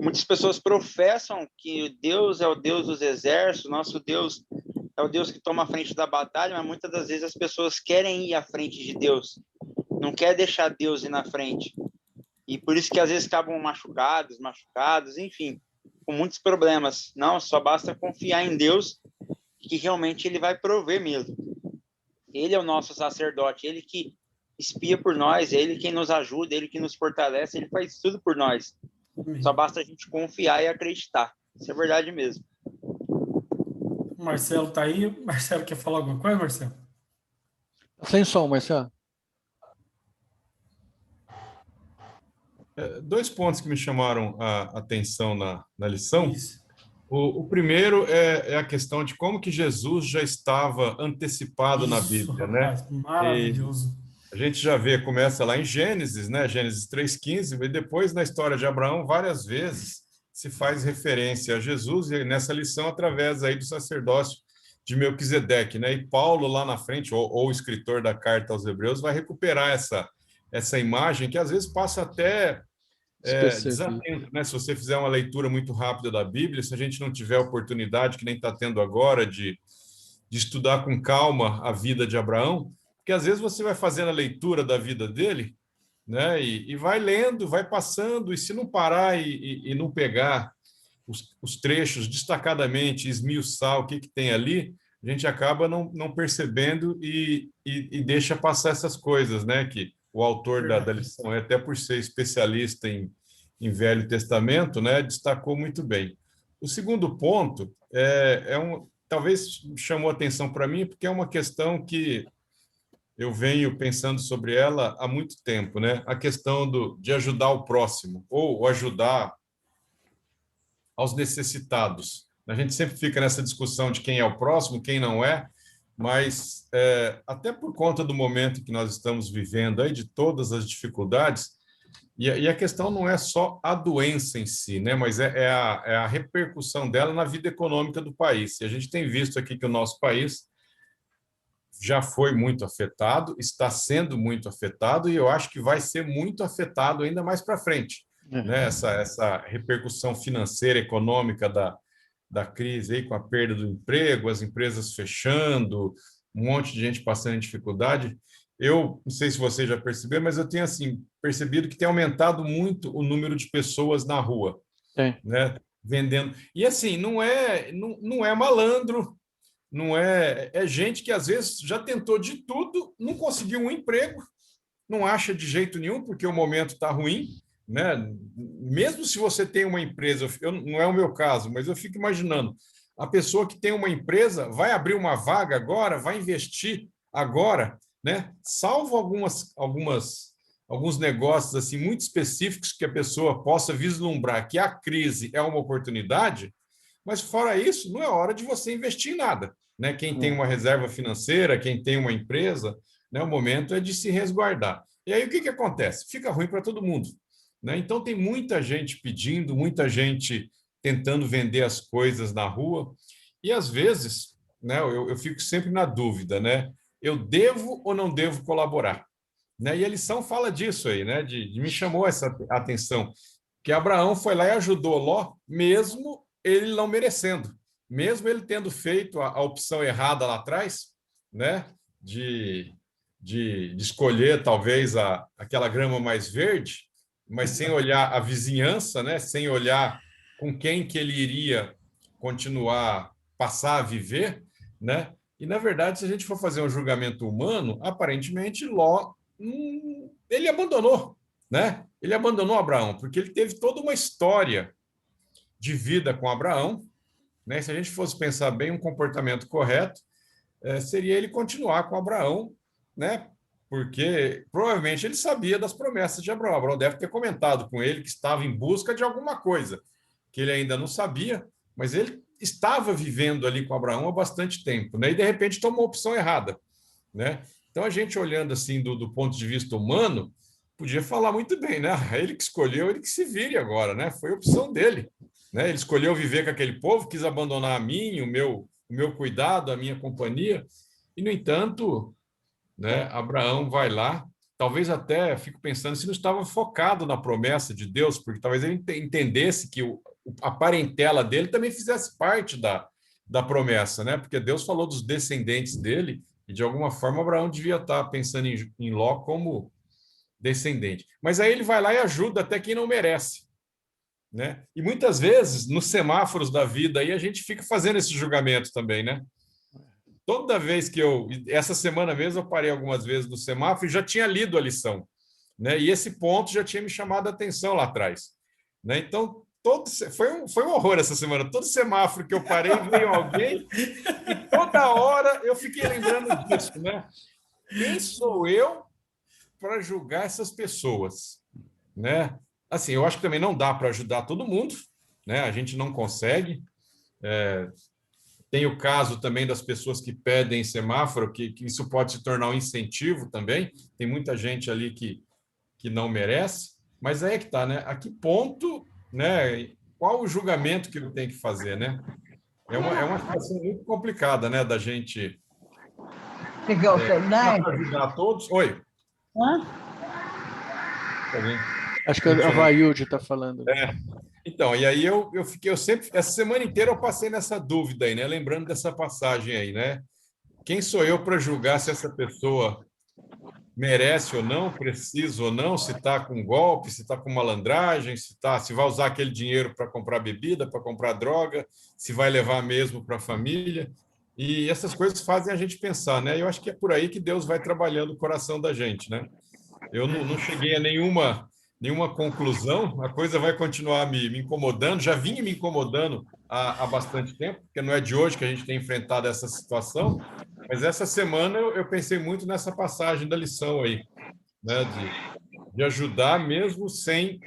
Muitas pessoas professam que Deus é o Deus dos exércitos, nosso Deus é o Deus que toma a frente da batalha, mas muitas das vezes as pessoas querem ir à frente de Deus, não quer deixar Deus ir na frente. E por isso que às vezes acabam machucados, enfim, com muitos problemas. Não, só basta confiar em Deus, que realmente Ele vai prover mesmo. Ele é o nosso sacerdote, Ele que espia por nós, Ele quem nos ajuda, Ele que nos fortalece, Ele faz tudo por nós. Só basta a gente confiar e acreditar. Isso é verdade mesmo. O Marcelo está aí. O Marcelo quer falar alguma coisa, Marcelo? Sem som, Marcelo. Dois pontos que me chamaram a atenção na lição. Isso. O primeiro é a questão de como que Jesus já estava antecipado na Isso, Bíblia, né? rapaz, maravilhoso. A gente já vê, começa lá em Gênesis, né? Gênesis 3,15, e depois na história de Abraão, várias vezes se faz referência a Jesus, e nessa lição, através aí do sacerdócio de Melquisedeque, né? E Paulo, lá na frente, ou o escritor da carta aos Hebreus, vai recuperar essa imagem, que às vezes passa até desatento, né? Se você fizer uma leitura muito rápida da Bíblia, se a gente não tiver oportunidade, que nem está tendo agora, de estudar com calma a vida de Abraão, porque às vezes você vai fazendo a leitura da vida dele, né? E vai lendo, vai passando, e se não parar e não pegar os trechos destacadamente, esmiuçar o que tem ali, a gente acaba não percebendo e deixa passar essas coisas, né? Que o autor da lição, até por ser especialista em Velho Testamento, né? Destacou muito bem. O segundo ponto talvez chamou atenção para mim, porque é uma questão que eu venho pensando sobre ela há muito tempo, né? A questão de ajudar o próximo, ou ajudar aos necessitados. A gente sempre fica nessa discussão de quem é o próximo, quem não é, mas até por conta do momento que nós estamos vivendo, aí, de todas as dificuldades, e a questão não é só a doença em si, né? Mas é a repercussão dela na vida econômica do país. E a gente tem visto aqui que o nosso país já foi muito afetado, está sendo muito afetado, e eu acho que vai ser muito afetado ainda mais para frente, né? Essa repercussão financeira, econômica da crise, aí, com a perda do emprego, as empresas fechando, um monte de gente passando em dificuldade. Eu não sei se você já percebeu, mas eu tenho assim percebido que tem aumentado muito o número de pessoas na rua, né? Vendendo. E assim, não é malandro, não é gente que às vezes já tentou de tudo, não conseguiu um emprego, não acha de jeito nenhum porque o momento está ruim, né? Mesmo se você tem uma empresa, não é o meu caso, mas eu fico imaginando, a pessoa que tem uma empresa vai abrir uma vaga agora, vai investir agora, né? Salvo alguns negócios assim muito específicos que a pessoa possa vislumbrar que a crise é uma oportunidade, mas fora isso, não é hora de você investir em nada, né? Quem tem uma reserva financeira, quem tem uma empresa, né? O momento é de se resguardar. E aí o que acontece? Fica ruim para todo mundo, né? Então tem muita gente pedindo, muita gente tentando vender as coisas na rua, e às vezes, né? Eu fico sempre na dúvida, né? Eu devo ou não devo colaborar, né? E a lição fala disso aí, né? Me chamou essa atenção, que Abraão foi lá e ajudou Ló, mesmo ele não merecendo, mesmo ele tendo feito a opção errada lá atrás, né? De escolher talvez aquela grama mais verde, mas sem olhar a vizinhança, né? Sem olhar com quem que ele iria continuar, passar a viver, né? E, na verdade, se a gente for fazer um julgamento humano, aparentemente Ló, ele abandonou, né? Ele abandonou Abraão, porque ele teve toda uma história de vida com Abraão, né? Se a gente fosse pensar bem um comportamento correto, seria ele continuar com Abraão, né? Porque provavelmente ele sabia das promessas de Abraão. Abraão deve ter comentado com ele que estava em busca de alguma coisa que ele ainda não sabia, mas ele estava vivendo ali com Abraão há bastante tempo, né? E de repente tomou a opção errada, né? Então a gente olhando assim do ponto de vista humano, podia falar muito bem, né? Ele que escolheu, ele que se vire agora, né? Foi a opção dele, né? Ele escolheu viver com aquele povo, quis abandonar a mim, o meu cuidado, a minha companhia, e no entanto, né? Abraão vai lá, talvez até fico pensando se não estava focado na promessa de Deus, porque talvez ele entendesse que a parentela dele também fizesse parte da promessa, né? Porque Deus falou dos descendentes dele e de alguma forma Abraão devia estar pensando em Ló como descendente. Mas aí ele vai lá e ajuda até quem não merece, né? E muitas vezes nos semáforos da vida aí a gente fica fazendo esse julgamento também, né? Toda vez que essa semana mesmo eu parei algumas vezes no semáforo e já tinha lido a lição, né? E esse ponto já tinha me chamado a atenção lá atrás, né? Então foi um horror essa semana. Todo semáforo que eu parei, veio alguém, e toda hora eu fiquei lembrando disso, né? Quem sou eu para julgar essas pessoas, né? Assim, eu acho que também não dá para ajudar todo mundo, né? A gente não consegue. Tem o caso também das pessoas que pedem semáforo, que isso pode se tornar um incentivo também. Tem muita gente ali que não merece, mas aí é que está, né? A que ponto, né? Qual o julgamento que ele tem que fazer, né? É uma situação muito complicada, né? Da gente Ficou Fernando? ajudar todos. Oi. Hã? Alguém? Acho que a Vailde está falando. Então, e aí eu sempre, essa semana inteira eu passei nessa dúvida aí, né? Lembrando dessa passagem aí, né? Quem sou eu para julgar se essa pessoa merece ou não, precisa ou não, se está com golpe, se está com malandragem, se vai usar aquele dinheiro para comprar bebida, para comprar droga, se vai levar mesmo para a família. E essas coisas fazem a gente pensar, né? Eu acho que é por aí que Deus vai trabalhando o coração da gente, né? Eu não cheguei a nenhuma conclusão, a coisa vai continuar me incomodando, já vinha me incomodando há bastante tempo, porque não é de hoje que a gente tem enfrentado essa situação, mas essa semana eu pensei muito nessa passagem da lição aí, né, de ajudar mesmo sem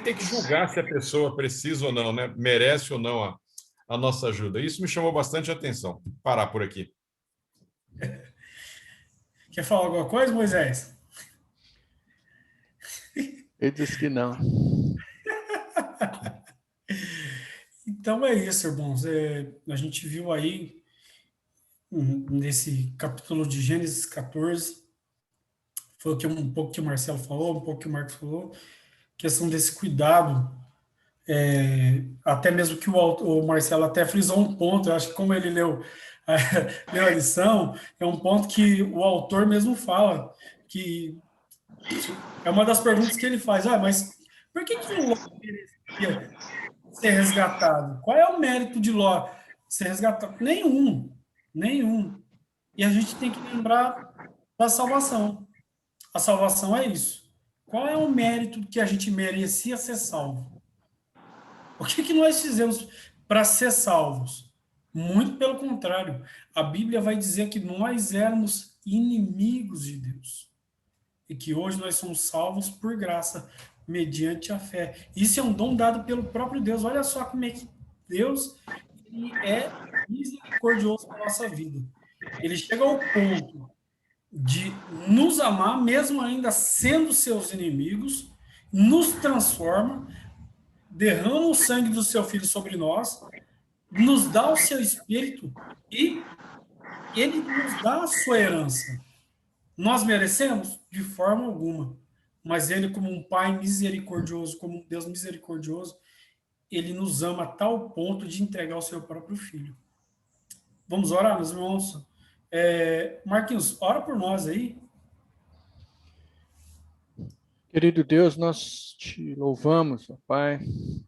ter que julgar se a pessoa precisa ou não, né, merece ou não a nossa ajuda. Isso me chamou bastante atenção. Vou parar por aqui. Quer falar alguma coisa, Moisés? Ele disse que não. Então é isso, irmãos. A gente viu aí, nesse capítulo de Gênesis 14, foi um pouco que o Marcelo falou, um pouco que o Marcos falou, questão desse cuidado, até mesmo que o Marcelo até frisou um ponto, eu acho que como ele leu a lição, é um ponto que o autor mesmo fala, que é uma das perguntas que ele faz, mas por que Ló merecia ser resgatado? Qual é o mérito de Ló ser resgatado? Nenhum, nenhum. E a gente tem que lembrar da salvação. A salvação é isso. Qual é o mérito que a gente merecia ser salvo? O que nós fizemos para ser salvos? Muito pelo contrário. A Bíblia vai dizer que nós éramos inimigos de Deus. E que hoje nós somos salvos por graça, mediante a fé. Isso é um dom dado pelo próprio Deus. Olha só como é que Deus ele é misericordioso com a nossa vida. Ele chega ao ponto de nos amar, mesmo ainda sendo seus inimigos, nos transforma, derrama o sangue do seu filho sobre nós, nos dá o seu espírito e ele nos dá a sua herança. Nós merecemos? De forma alguma. Mas ele, como um pai misericordioso, como um Deus misericordioso, ele nos ama a tal ponto de entregar o seu próprio filho. Vamos orar, meus irmãos? Marquinhos, ora por nós aí. Querido Deus, nós te louvamos, ó Pai,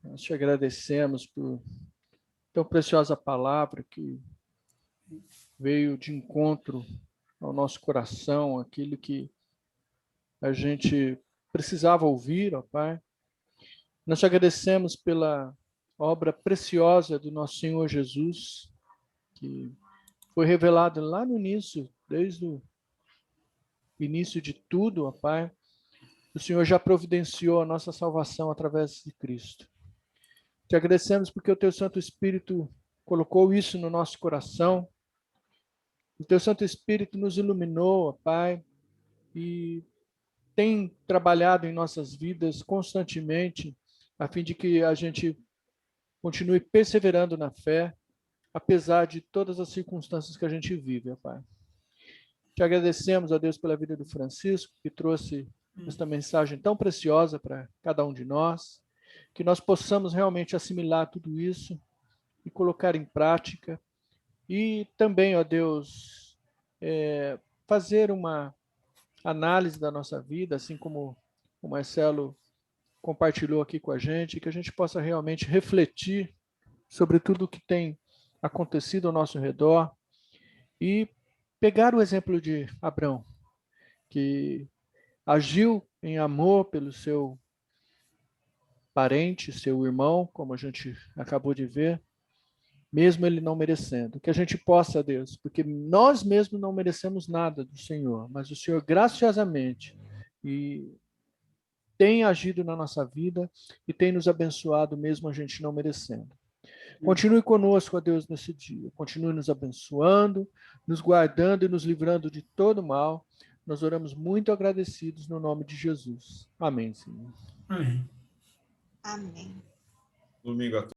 nós te agradecemos por tão preciosa palavra que veio de encontro ao nosso coração, aquilo que a gente precisava ouvir, ó Pai. Nós te agradecemos pela obra preciosa do nosso Senhor Jesus, que foi revelado lá no início, desde o início de tudo, ó Pai. O Senhor já providenciou a nossa salvação através de Cristo. Te agradecemos porque o Teu Santo Espírito colocou isso no nosso coração. O Teu Santo Espírito nos iluminou, ó Pai, e tem trabalhado em nossas vidas constantemente, a fim de que a gente continue perseverando na fé, apesar de todas as circunstâncias que a gente vive, ó Pai. Te agradecemos, ó Deus, pela vida do Francisco, que trouxe esta mensagem tão preciosa para cada um de nós, que nós possamos realmente assimilar tudo isso e colocar em prática. E também, ó Deus, fazer uma análise da nossa vida, assim como o Marcelo compartilhou aqui com a gente, que a gente possa realmente refletir sobre tudo o que tem acontecido ao nosso redor e pegar o exemplo de Abrão, que agiu em amor pelo seu parente, seu irmão, como a gente acabou de ver, mesmo ele não merecendo. Que a gente possa, Deus, porque nós mesmos não merecemos nada do Senhor, mas o Senhor graciosamente tem agido na nossa vida e tem nos abençoado mesmo a gente não merecendo. Continue conosco, ó Deus, nesse dia. Continue nos abençoando, nos guardando e nos livrando de todo mal. Nós oramos muito agradecidos no nome de Jesus. Amém, Senhor. Amém. Amém. Domingo a